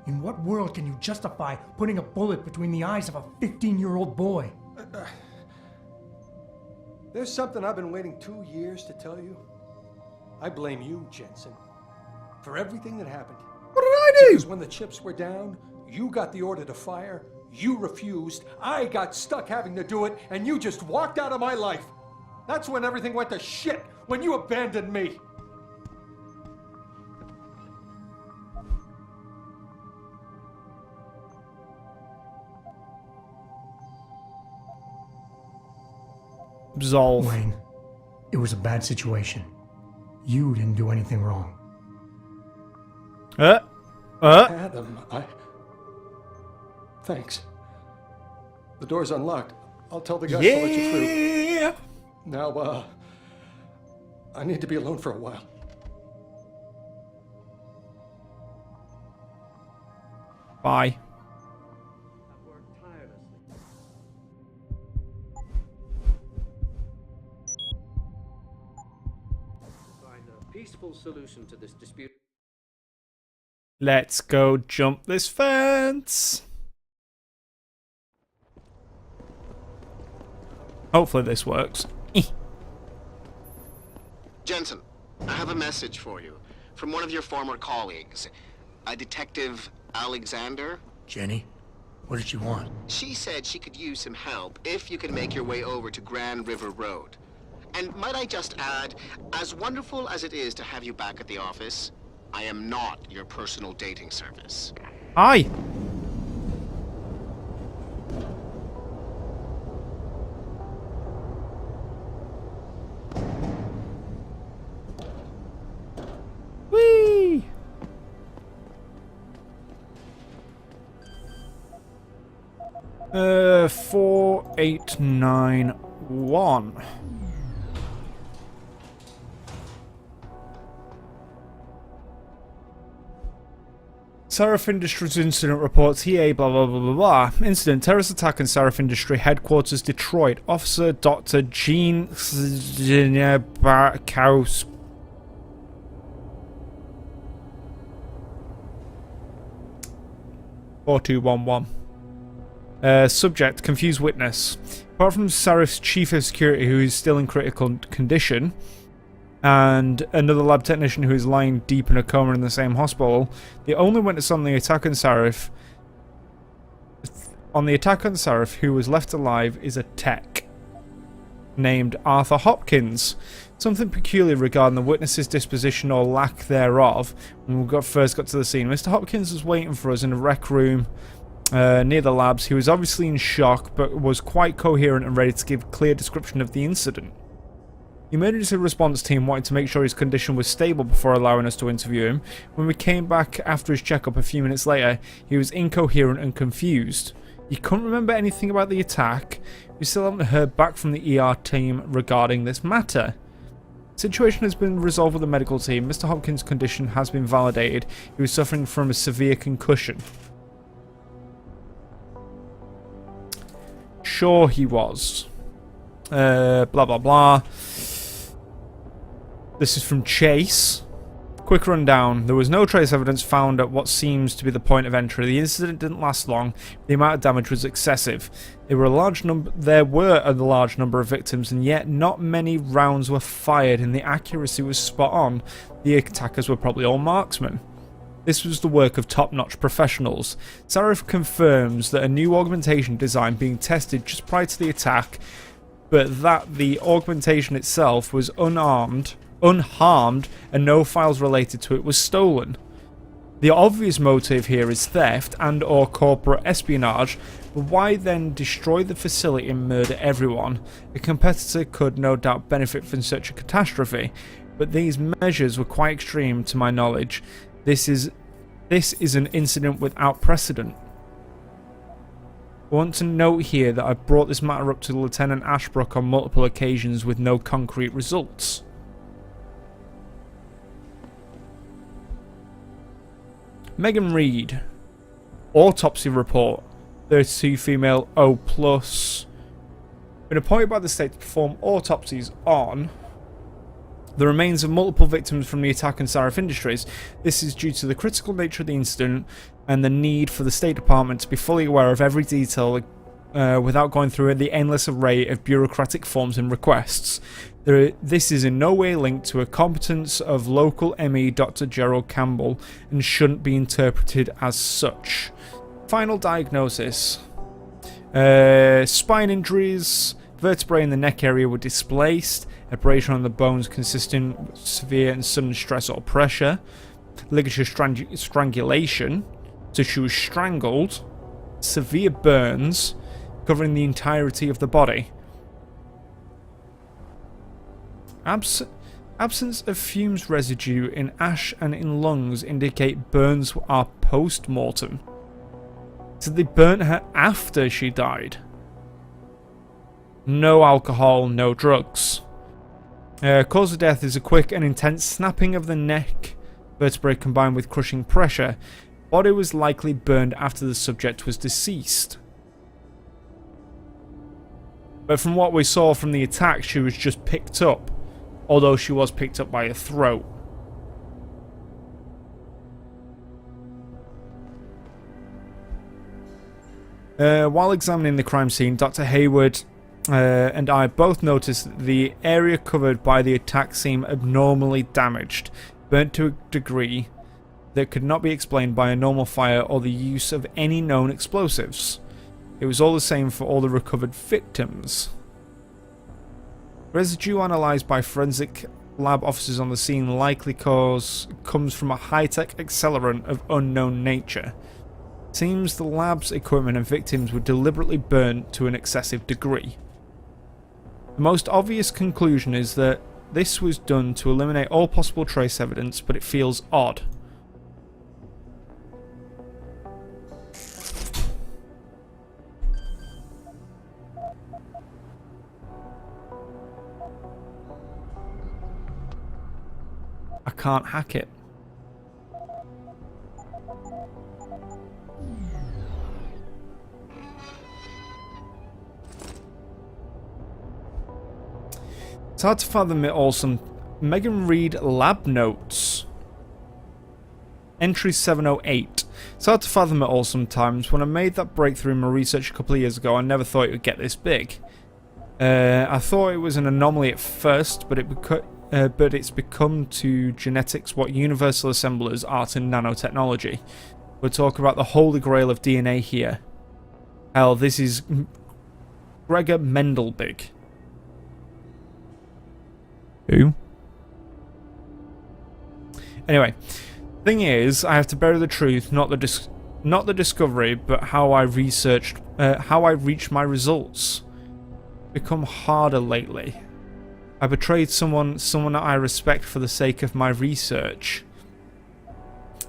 In what world can you justify putting a bullet between the eyes of a 15-year-old boy? There's something I've been waiting 2 years to tell you. I blame you, Jensen, for everything that happened. What did I do? Because when the chips were down, you got the order to fire, you refused, I got stuck having to do it, and you just walked out of my life. That's when everything went to shit, when you abandoned me. Absolve. Wayne, it was a bad situation. You didn't do anything wrong. Adam, Thanks. The door's unlocked. I'll tell the guys to let you through. Now, I need to be alone for a while. Bye. Peaceful solution to this dispute. Let's go jump this fence. Hopefully this works. Jensen, I have a message for you from one of your former colleagues, a Detective Alexander. Jenny, what did she want? She said she could use some help if you could make your way over to Grand River Road. And might I just add, as wonderful as it is to have you back at the office, I am not your personal dating service. Hi. Whee! Uh, 4891. Sarif Industries incident report, TA blah blah blah blah blah. Incident, terrorist attack in Sarif Industry headquarters, Detroit. Officer Dr. Jean Barkaus. Subject, confused witness. Apart from Sarif's chief of security, who is still in critical condition, and another lab technician who is lying deep in a coma in the same hospital, the only witness on the attack on Sarif who was left alive is a tech named Arthur Hopkins. Something peculiar regarding the witness's disposition or lack thereof when we first got to the scene. Mr. Hopkins was waiting for us in a rec room near the labs. He was obviously in shock, but was quite coherent and ready to give a clear description of the incident. The emergency response team wanted to make sure his condition was stable before allowing us to interview him. When we came back after his checkup a few minutes later, he was incoherent and confused. He couldn't remember anything about the attack. We still haven't heard back from the ER team regarding this matter. The situation has been resolved with the medical team. Mr. Hopkins' condition has been validated. He was suffering from a severe concussion. Sure he was. Blah blah blah. This is from Chase. Quick rundown. There was no trace evidence found at what seems to be the point of entry. The incident didn't last long. The amount of damage was excessive. There were a large number of victims, and yet not many rounds were fired, and the accuracy was spot on. The attackers were probably all marksmen. This was the work of top-notch professionals. Sarif confirms that a new augmentation design being tested just prior to the attack, but that the augmentation itself was unharmed, and no files related to it was stolen. The obvious motive here is theft and or corporate espionage, but why then destroy the facility and murder everyone? A competitor could no doubt benefit from such a catastrophe, but these measures were quite extreme to my knowledge. This is an incident without precedent. I want to note here that I've brought this matter up to Lieutenant Ashbrook on multiple occasions with no concrete results. Megan Reed. Autopsy report. 32 female O+. Been appointed by the state to perform autopsies on the remains of multiple victims from the attack on Sarif Industries. This is due to the critical nature of the incident and the need for the State Department to be fully aware of every detail without going through the endless array of bureaucratic forms and requests. This is in no way linked to a competence of local ME Dr. Gerald Campbell and shouldn't be interpreted as such. Final diagnosis. Spine injuries, vertebrae in the neck area were displaced, abrasion on the bones consistent with severe and sudden stress or pressure, ligature strangulation, so she was strangled, severe burns covering the entirety of the body. Absence of fumes residue in ash and in lungs indicate burns are post-mortem. So they burnt her after she died. No alcohol, no drugs. Cause of death is a quick and intense snapping of the neck vertebrae combined with crushing pressure. Body was likely burned after the subject was deceased. But from what we saw from the attack, she was just picked up, although she was picked up by her throat. While examining the crime scene, Dr. Hayward and I both noticed that the area covered by the attack seemed abnormally damaged, burnt to a degree that could not be explained by a normal fire or the use of any known explosives. It was all the same for all the recovered victims. Residue analysed by forensic lab officers on the scene likely comes from a high-tech accelerant of unknown nature. Seems the lab's equipment and victims were deliberately burnt to an excessive degree. The most obvious conclusion is that this was done to eliminate all possible trace evidence, but it feels odd. I can't hack it. It's hard to fathom it all. Some Megan Reed lab notes. Entry 708. It's hard to fathom it all sometimes. When I made that breakthrough in my research a couple of years ago, I never thought it would get this big. I thought it was an anomaly at first, but it's become to genetics what universal assemblers are to nanotechnology. We'll talk about the holy grail of DNA here. Hell, this is Gregor Mendelbig. Who? Anyway, thing is, I have to bury the truth, not the discovery, but how I reached my results. Become harder lately. I betrayed someone that I respect for the sake of my research.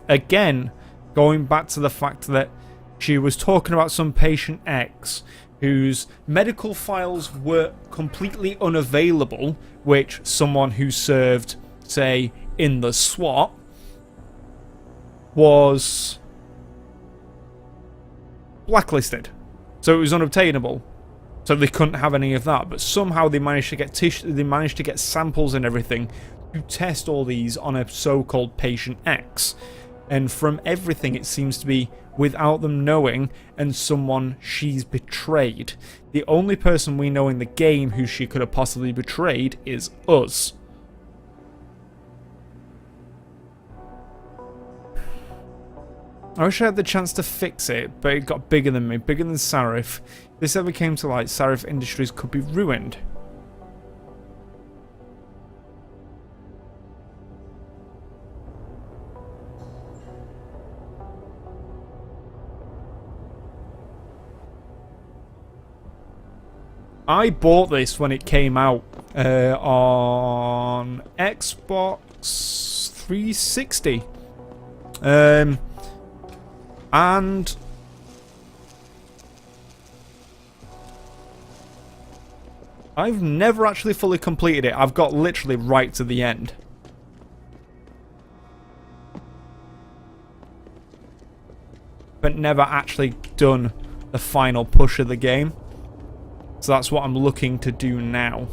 Again, going back to the fact that she was talking about some patient X whose medical files were completely unavailable, which someone who served, say, in the SWAT was blacklisted. So it was unobtainable. So they couldn't have any of that. But somehow they managed to get samples and everything to test all these on a so-called patient X. And from everything, it seems to be without them knowing, and someone she's betrayed. The only person we know in the game who she could have possibly betrayed is us. I wish I had the chance to fix it, but it got bigger than me, bigger than Sarif. If this ever came to light, Sarif Industries could be ruined. I bought this when it came out on Xbox 360. And I've never actually fully completed it. I've got literally right to the end. But never actually done the final push of the game. So that's what I'm looking to do now.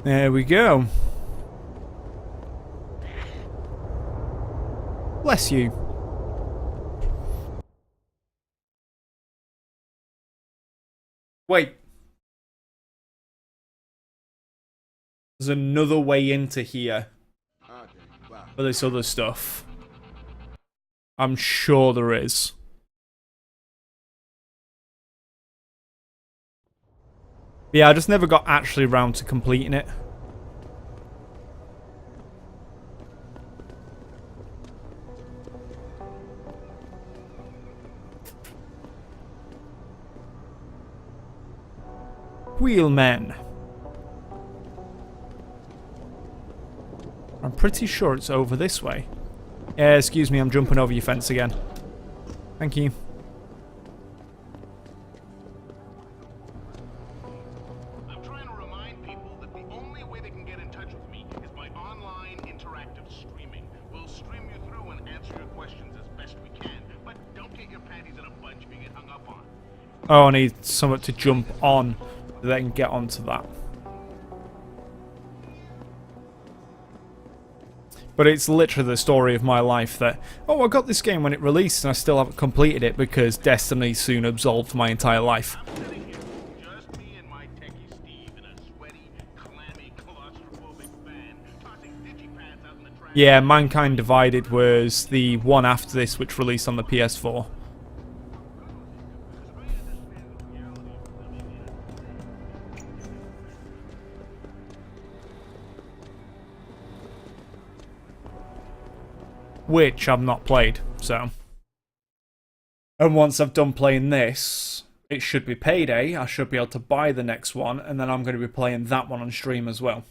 There we go. Bless you. Wait. There's another way into here for this other stuff. I'm sure there is. Yeah, I just never got actually around to completing it. Wheelmen. I'm pretty sure it's over this way. Excuse me, I'm jumping over your fence again. Thank you. I'm trying to remind people that the only way they can get in touch with me is by online interactive streaming. We'll stream you through and answer your questions as best we can, but don't get your panties in a bunch if you get hung up on. Oh, I need someone to jump on so they can get onto that. But it's literally the story of my life that, oh, I got this game when it released and I still haven't completed it because Destiny soon absolved my entire life. Yeah, Mankind Divided was the one after this which released on the PS4. Which I've not played, so. And once I've done playing this, it should be payday. I should be able to buy the next one, and then I'm going to be playing that one on stream as well.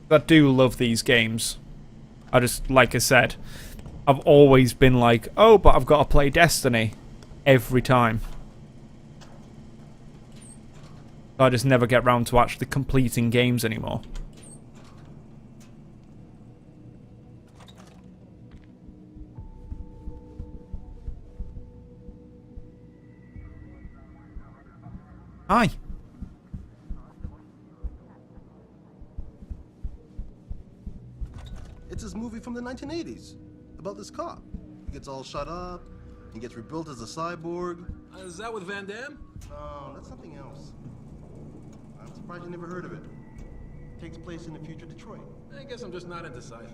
I do love these games. I just, like I said, I've always been like, oh, but I've got to play Destiny every time. I just never get round to actually completing games anymore. Hi. It's this movie from the 1980s about this cop. He gets all shut up. He gets rebuilt as a cyborg. Is that with Van Damme? No, that's something else. I'm surprised you never heard of it. It takes place in the future Detroit. I guess I'm just not into sci-fi.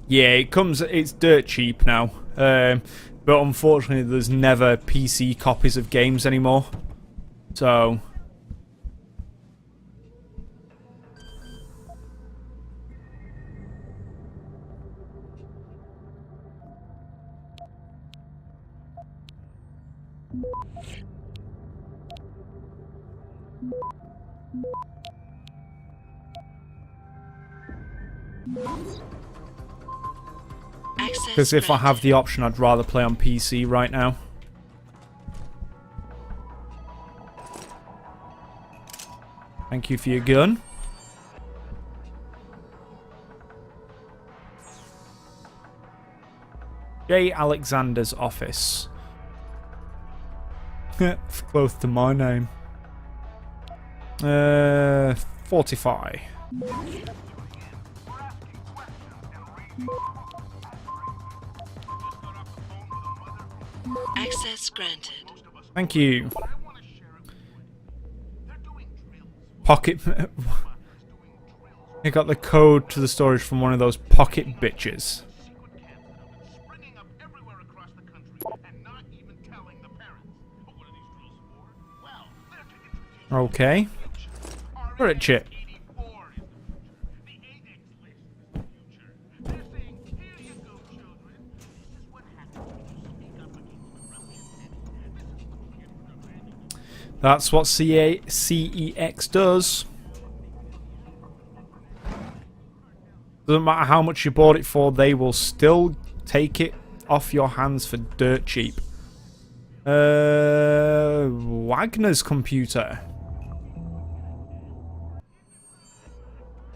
Yeah, it's dirt cheap now. But unfortunately, there's never PC copies of games anymore. So. Because if I have the option, I'd rather play on PC right now. Thank you for your gun. J. Alexander's office. It's close to my name. Fortify. Access granted. Thank you. Pocket. I got the code to the storage from one of those pocket bitches. Okay. Alright, Chip. That's what CEX does. Doesn't matter how much you bought it for, they will still take it off your hands for dirt cheap. Wagner's computer.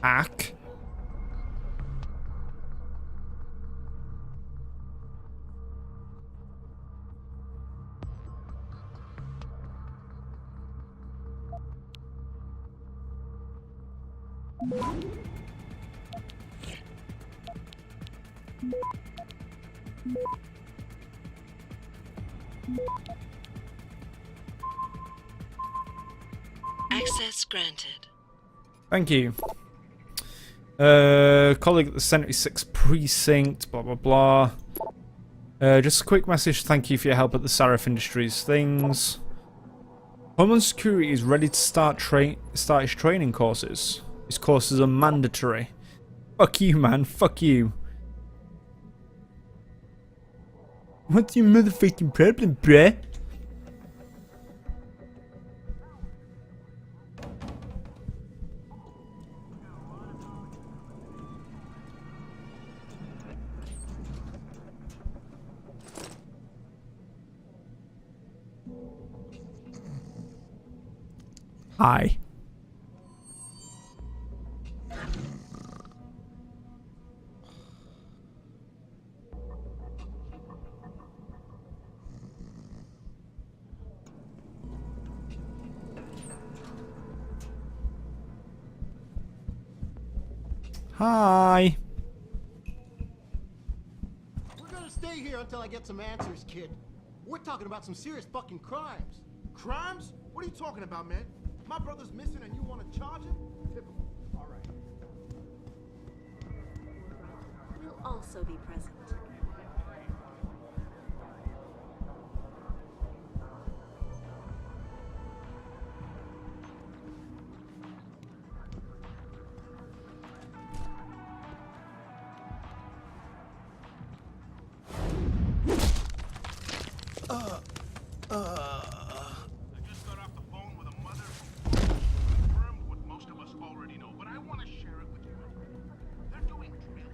Hack. Access granted. Thank you. Colleague at the 76th Precinct, blah, blah, blah. Just a quick message. Thank you for your help at the Seraph Industries things. Homeland Security is ready to start its training courses. These courses are mandatory. Fuck you, man. Fuck you. What's your motherfucking problem, bruh? Hi. Hi. We're gonna stay here until I get some answers, kid. We're talking about some serious fucking crimes. Crimes? What are you talking about, man? My brother's missing and you want to charge him? Typical. All right. We'll also be present. I just got off the phone with a mother who confirmed what most of us already know, but I want to share it with you. They're doing drills.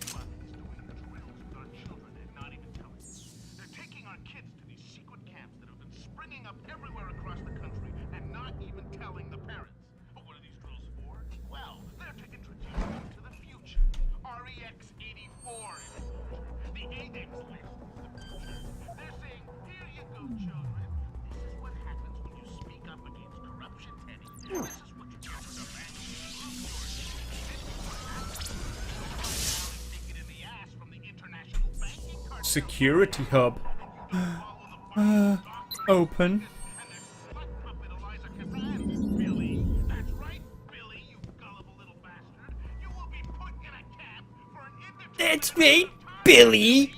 Somebody's doing drills with our children and not even telling us. They're taking our kids to these secret camps that have been springing up everywhere across the country and not even telling the parents. But what are these drills for? Well, they're to introduce them to the future. REX 84 is the ADEX list is the future. They're saying, here you go, children. This is what happens when you speak up against corruption, Teddy. This is what you get for the man who screwed yours. This is what happens when you take it in the ass from the international banking cartel. Security hub. Open. Billy, that's right, Billy, you gullible little bastard. You will be put in a camp for an indeterminate. That's me, Billy.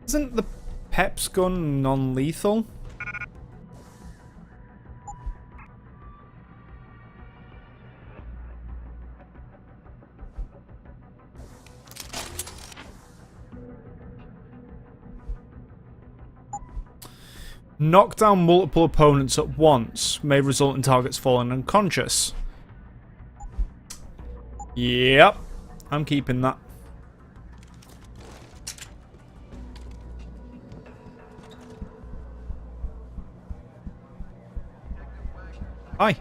Isn't the Pep's gun non-lethal? Knock down multiple opponents at once may result in targets falling unconscious. Yep, I'm keeping that. Hi.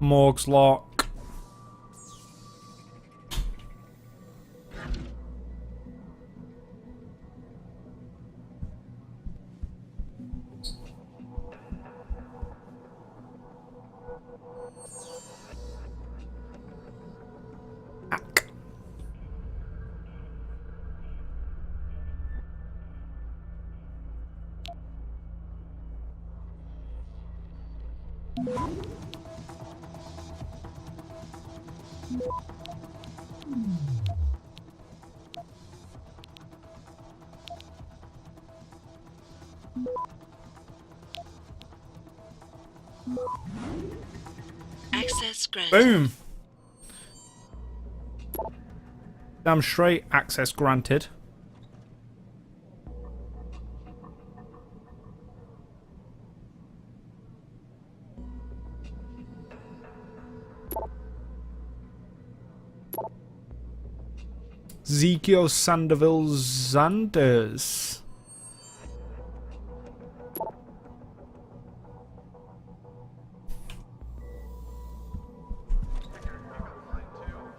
Morgue's lock. Access granted. Boom. Damn straight, access granted. Ezekiel Sandoval Zanders.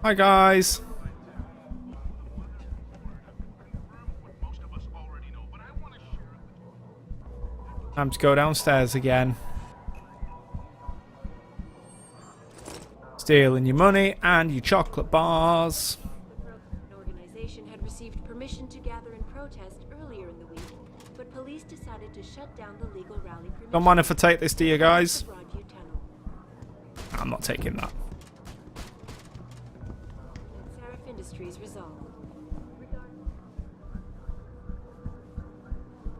Hi guys. Time to go downstairs again. Stealing your money and your chocolate bars. The organization had received permission to gather in protest earlier in the week, but police decided to shut down the legal rally permission. Don't mind if I take this, do you guys? at Broadview Tunnel. I'm not taking that. Seraph Industries resolved.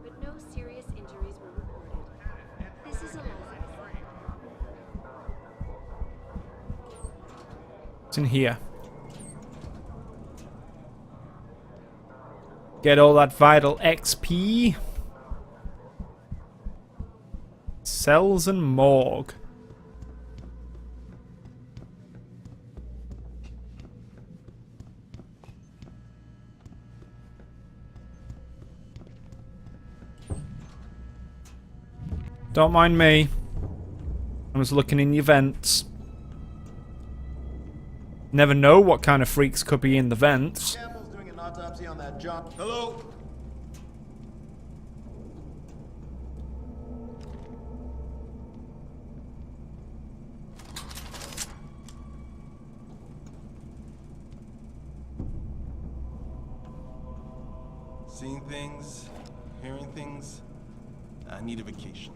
But no serious injuries were reported. This is a What's in here? Get all that vital XP. Cells and morgue. Don't mind me. I was looking in your vents. Never know what kind of freaks could be in the vents. Campbell's doing an autopsy on that John. Hello? Seeing things, hearing things. I need a vacation.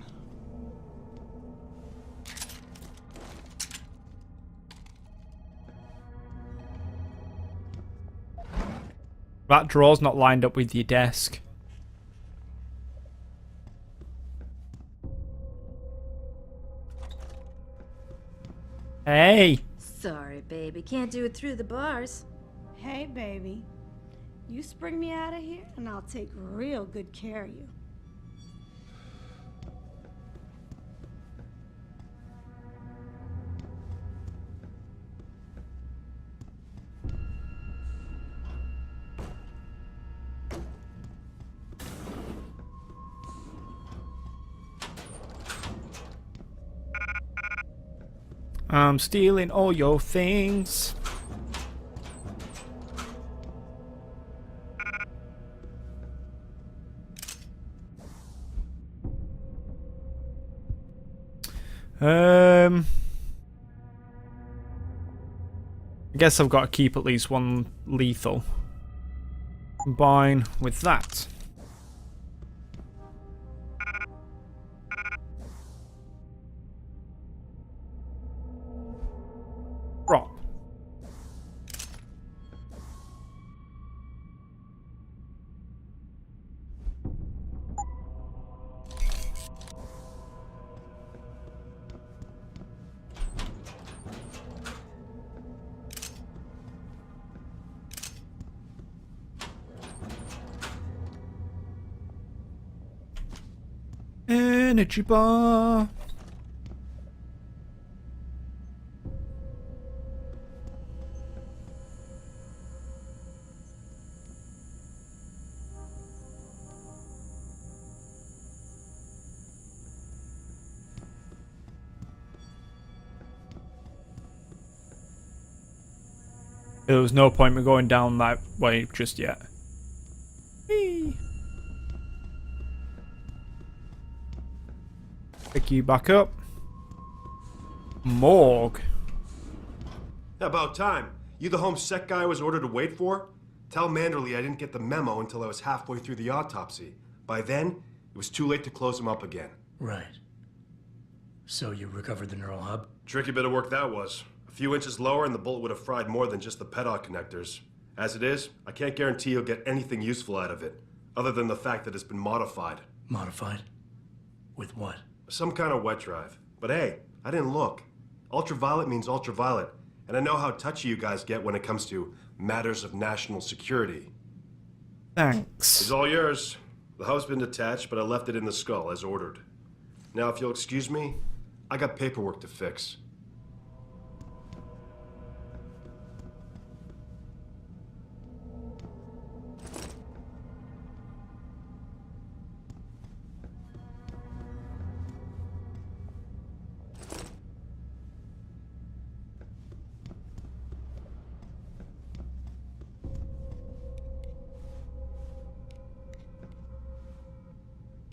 That drawer's not lined up with your desk. Hey! Sorry, baby. Can't do it through the bars. Hey, baby. You spring me out of here, and I'll take real good care of you. I'm stealing all your things. I guess I've got to keep at least one lethal. Combine with that. Drop. Energy bar. There was no point in going down that way just yet. Whee. Pick you back up. Morgue. About time. You the home sec guy I was ordered to wait for? Tell Manderley I didn't get the memo until I was halfway through the autopsy. By then, it was too late to close him up again. Right. So you recovered the neural hub? Tricky bit of work that was. A few inches lower and the bullet would have fried more than just the pedal connectors. As it is, I can't guarantee you'll get anything useful out of it, other than the fact that it's been modified. Modified? With what? Some kind of wet drive. But hey, I didn't look. Ultraviolet means ultraviolet, and I know how touchy you guys get when it comes to matters of national security. Thanks. It's all yours. The hub's been detached, but I left it in the skull as ordered. Now, if you'll excuse me, I got paperwork to fix.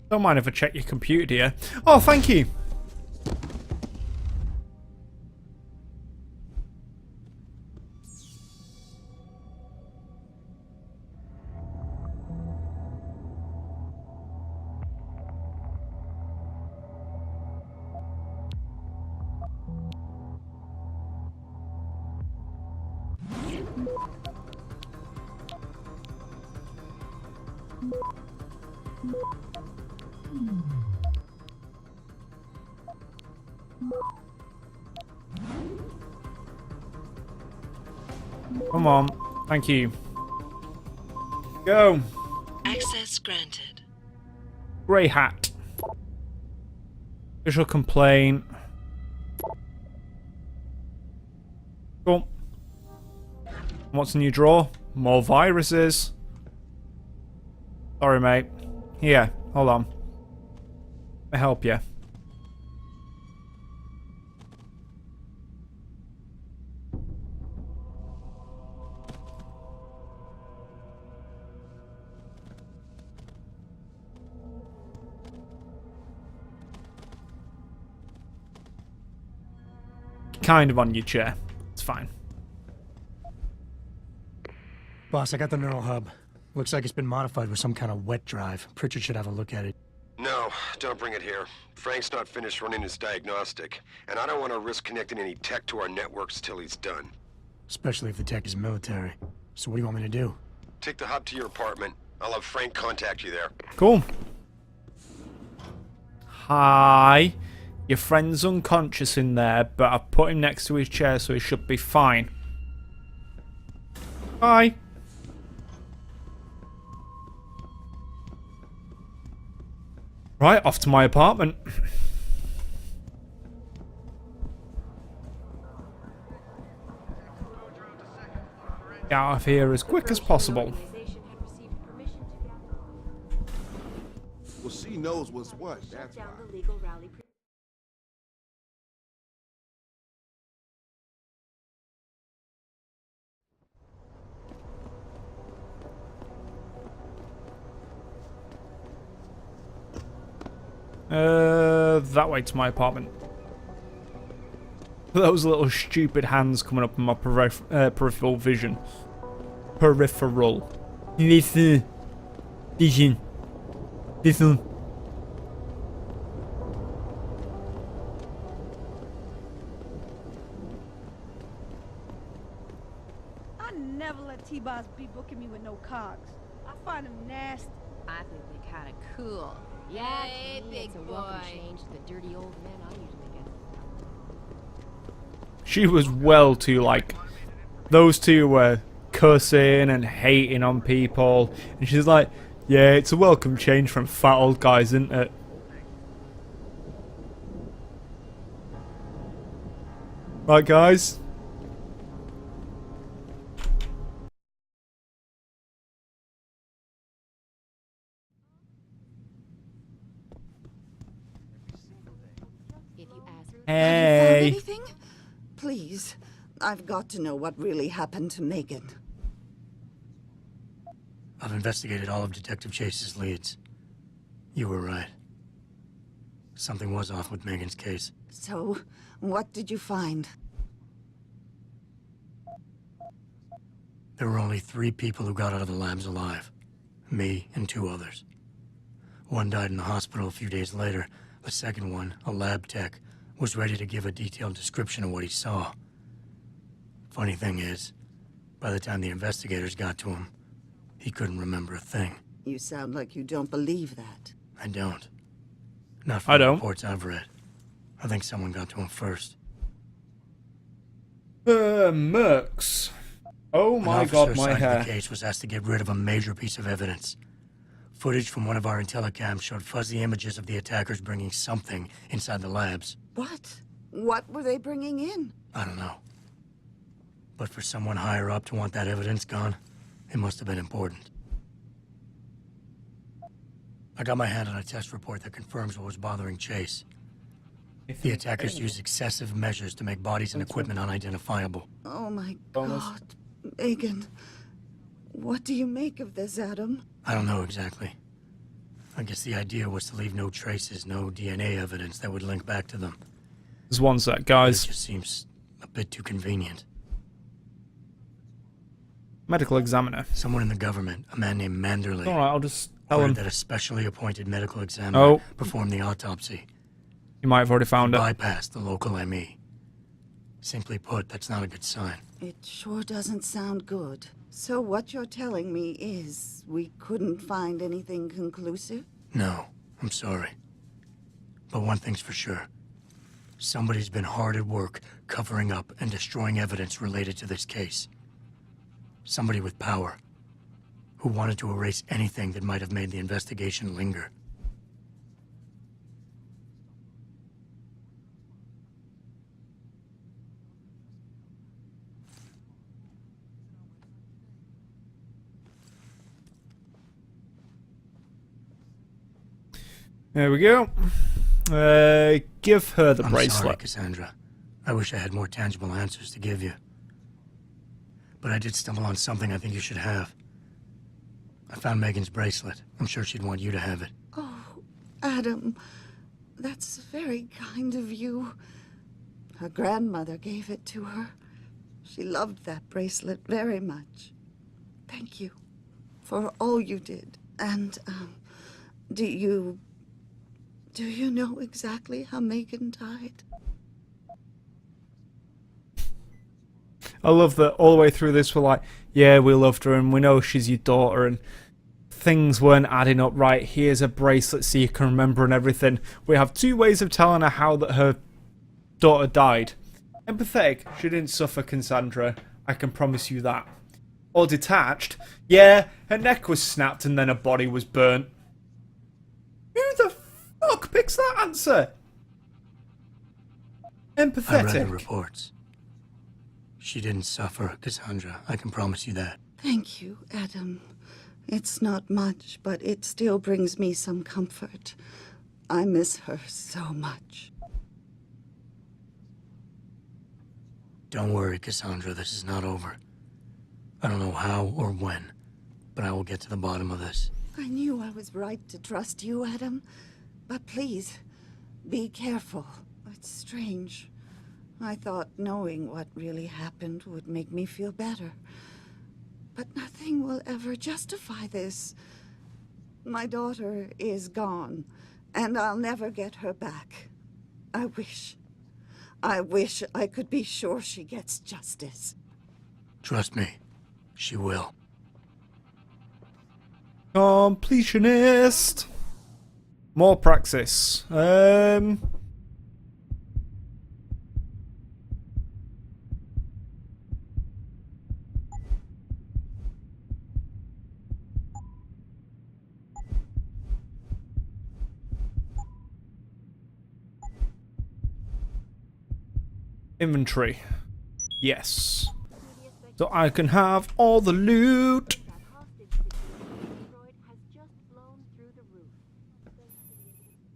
Don't mind if I check your computer, dear. Oh, thank you. Come on. Thank you. Go. Access granted. Grey hat. Official complaint. Cool. What's in your drawer? More viruses. Sorry, mate. Here, hold on. Let me help you. Kind of on your chair. It's fine. Boss, I got the neural hub. Looks like it's been modified with some kind of wet drive. Pritchard should have a look at it. No, don't bring it here. Frank's not finished running his diagnostic, and I don't want to risk connecting any tech to our networks till he's done. Especially if the tech is military. So what do you want me to do? Take the hub to your apartment. I'll have Frank contact you there. Cool. Hi. Your friend's unconscious in there, but I've put him next to his chair, so he should be fine. Hi. Right, off to my apartment. Get out of here as quick as possible. Well, she knows what's what. That's why. The legal rally. That way to my apartment. Those little stupid hands coming up in my peripheral vision. Peripheral. Listen. Vision. Listen. I never let T-Boss be booking me with no cogs. I find him nasty. I think they're kind of cool. Yeah, big boy. It's a welcome change to the dirty old men I usually get. She was well too, like, those two were cussing and hating on people, and she's like, yeah, it's a welcome change from fat old guys, isn't it? Right, guys? Hey. Anything? Please, I've got to know what really happened to Megan. I've investigated all of Detective Chase's leads. You were right. Something was off with Megan's case. So, what did you find? There were only 3 people who got out of the labs alive. Me and 2 others. One died in the hospital a few days later. The second one, a lab tech, was ready to give a detailed description of what he saw. Funny thing is, by the time the investigators got to him, he couldn't remember a thing. You sound like you don't believe that. I don't. Not from I the don't. reports I've read. I think someone got to him first. Mercs. Oh An my officer god, my assigned to hair. the case was asked to get rid of a major piece of evidence. Footage from one of our intellicams showed fuzzy images of the attackers bringing something inside the labs. What? What were they bringing in? I don't know. But for someone higher up to want that evidence gone, it must have been important. I got my hand on a test report that confirms what was bothering Chase. The attackers used excessive measures to make bodies and equipment unidentifiable. Oh my God. Megan. What do you make of this, Adam? I don't know exactly. I guess the idea was to leave no traces, no DNA evidence that would link back to them. There's one sec, It guys. just seems a bit too convenient. Medical examiner. Someone in the government, a man named Manderley. Alright, I'll just tell him. Ordered that a specially appointed medical examiner Oh. perform the autopsy. You might have already found it. Bypassed the local ME. Simply put, that's not a good sign. It sure doesn't sound good. So what you're telling me is we couldn't find anything conclusive? No, I'm sorry. But one thing's for sure. Somebody's been hard at work covering up and destroying evidence related to this case. Somebody with power, who wanted to erase anything that might have made the investigation linger. There we go. Give her the I'm bracelet. sorry, Cassandra. I wish I had more tangible answers to give you. But I did stumble on something I think you should have. I found Megan's bracelet. I'm sure she'd want you to have it. Oh, Adam, that's very kind of you. Her grandmother gave it to her. She loved that bracelet very much. Thank you for all you did. And, do you know exactly how Megan died? I love that all the way through this we're like, yeah, we loved her and we know she's your daughter and things weren't adding up right. Here's a bracelet so you can remember and everything. We have two ways of telling her how that her daughter died. Empathetic, she didn't suffer, Cassandra. I can promise you that. Or detached, yeah, her neck was snapped and then her body was burnt. Who the fuck picks that answer? Empathetic. I read the reports. She didn't suffer, Cassandra. I can promise you that. Thank you, Adam. It's not much, but it still brings me some comfort. I miss her so much. Don't worry, Cassandra. This is not over. I don't know how or when, but I will get to the bottom of this. I knew I was right to trust you, Adam. But please, be careful. It's strange. I thought knowing what really happened would make me feel better. But nothing will ever justify this. My daughter is gone, and I'll never get her back. I wish I could be sure she gets justice. Trust me, she will. Completionist. More praxis. Inventory. Yes. So I can have all the loot.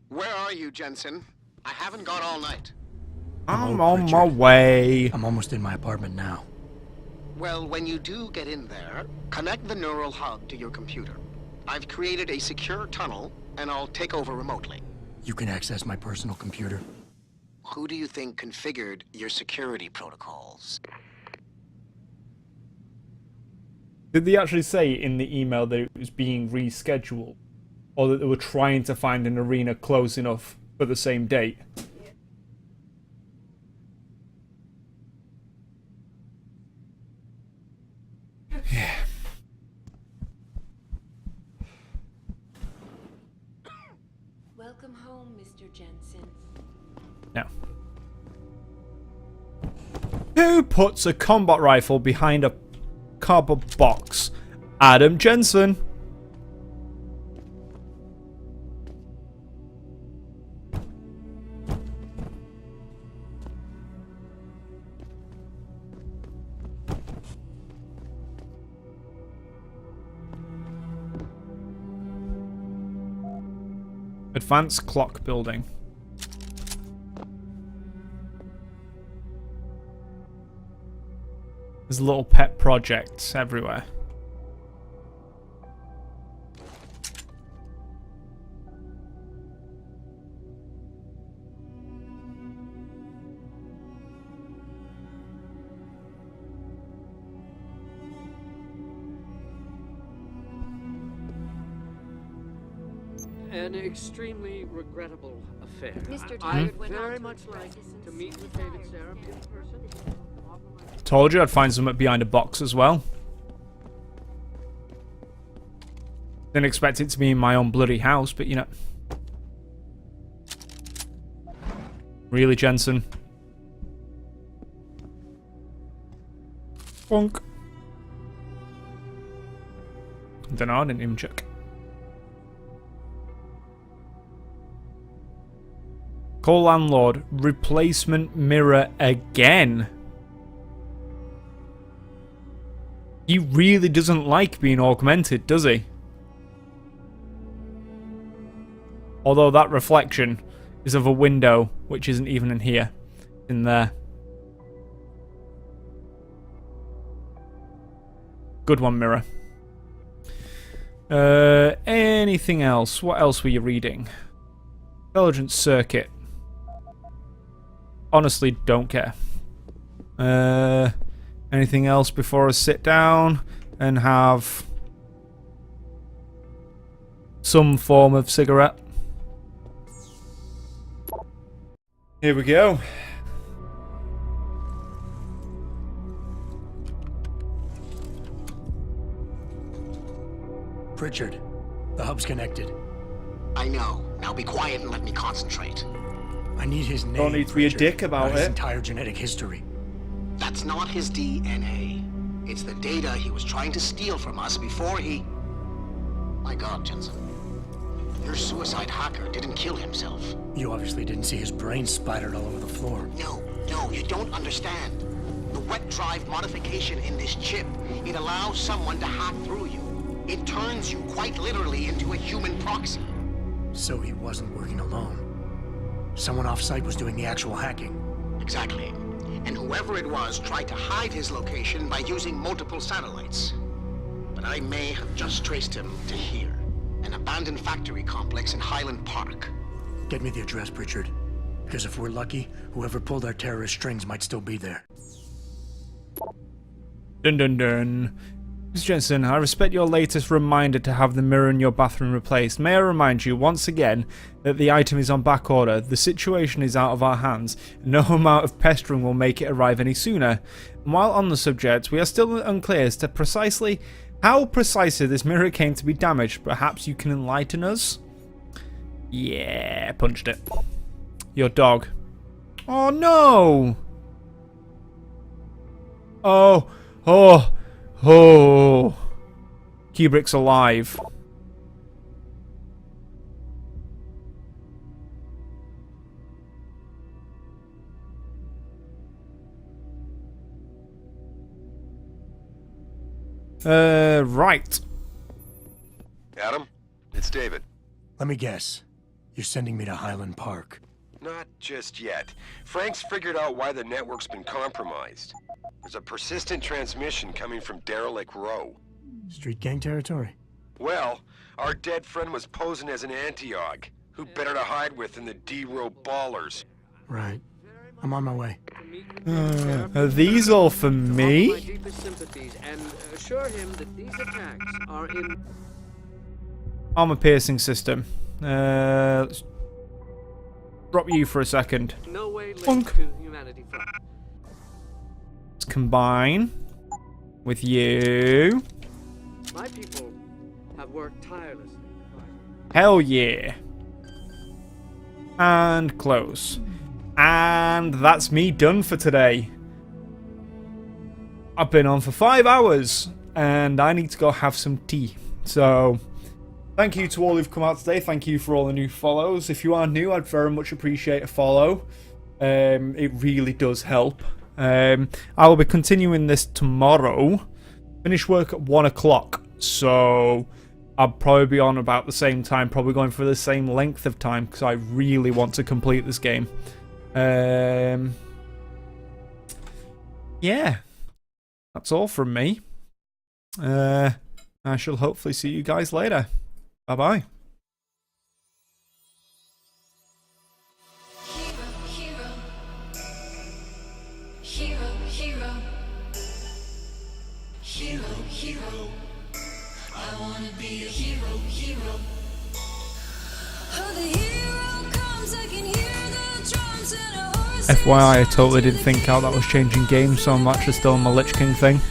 Where are you, Jensen? I haven't gone all night. I'm on my way. I'm almost in my apartment now. Well, when you do get in there, connect the neural hub to your computer. I've created a secure tunnel, and I'll take over remotely. You can access my personal computer. Who do you think configured your security protocols? Did they actually say in the email that it was being rescheduled? Or that they were trying to find an arena close enough for the same date? Yeah. Welcome Welcome home, Mr. Jensen. No. Who puts a combat rifle behind a cardboard box? Adam Jensen. Advanced clock building. There's little pet projects everywhere. An extremely regrettable affair. Mr. I'd Tired went very on to much express like his to meet with David Sarah in person. Told you I'd find something behind a box as well. Didn't expect it to be in my own bloody house, but you know. Really, Jensen? Bonk. I don't know, I didn't even check. Call landlord. Replacement mirror again. He really doesn't like being augmented, does he? Although that reflection is of a window, which isn't even in here. In there. Good one, mirror. Anything else? What else were you reading? Intelligence circuit. Honestly, don't care. Anything else before I sit down and have some form of cigarette? Here we go. Pritchard, the hub's connected. I know. Now be quiet and let me concentrate. I need his name. Don't need to be a Pritchard, dick about not his it. entire genetic history. That's not his DNA. It's the data he was trying to steal from us before he... My God, Jensen. Your suicide hacker didn't kill himself. You obviously didn't see his brain splattered all over the floor. No, you don't understand. The wet drive modification in this chip, it allows someone to hack through you. It turns you quite literally into a human proxy. So he wasn't working alone. Someone off-site was doing the actual hacking. Exactly. And whoever it was tried to hide his location by using multiple satellites. But I may have just traced him to here. An abandoned factory complex in Highland Park. Get me the address, Pritchard. Because if we're lucky, whoever pulled our terrorist strings might still be there. Dun dun dun. Ms. Jensen, I respect your latest reminder to have the mirror in your bathroom replaced. May I remind you once again that the item is on back order. The situation is out of our hands. No amount of pestering will make it arrive any sooner. And while on the subject, we are still unclear as to precisely how precisely this mirror came to be damaged. Perhaps you can enlighten us? Yeah, punched it. Your dog. Oh no! Oh. Kubrick's alive. Right. Adam, it's David. Let me guess. You're sending me to Highland Park. Not just yet. Frank's figured out why the network's been compromised. There's a persistent transmission coming from Derelict Row. Street gang territory? Well, our dead friend was posing as an Antiog. Who better to hide with than the D-Row ballers? Right. I'm on my way. Are these all for me? My deepest sympathies and assure him that these attacks are in Armor piercing system. Let's drop you for a second. no way linked Bonk. to humanity. Let's combine with you. My people have worked tirelessly. Hell yeah. and close. And that's me done for today. I've been on for 5 hours, and I need to go have some tea. So, thank you to all who've come out today. Thank you for all the new follows. If you are new, I'd very much appreciate a follow. It really does help. I will be continuing this tomorrow. Finish work at 1 o'clock, so I'll probably be on about the same time, probably going for the same length of time, because I really want to complete this game. Yeah. That's all from me. I shall hopefully see you guys later. Bye-bye. Hero. I wanna be a hero. Oh, the hero comes, I can hear the drums and a horse. FYI, I totally didn't think out that was changing games, so I'm actually still on my Lich King thing.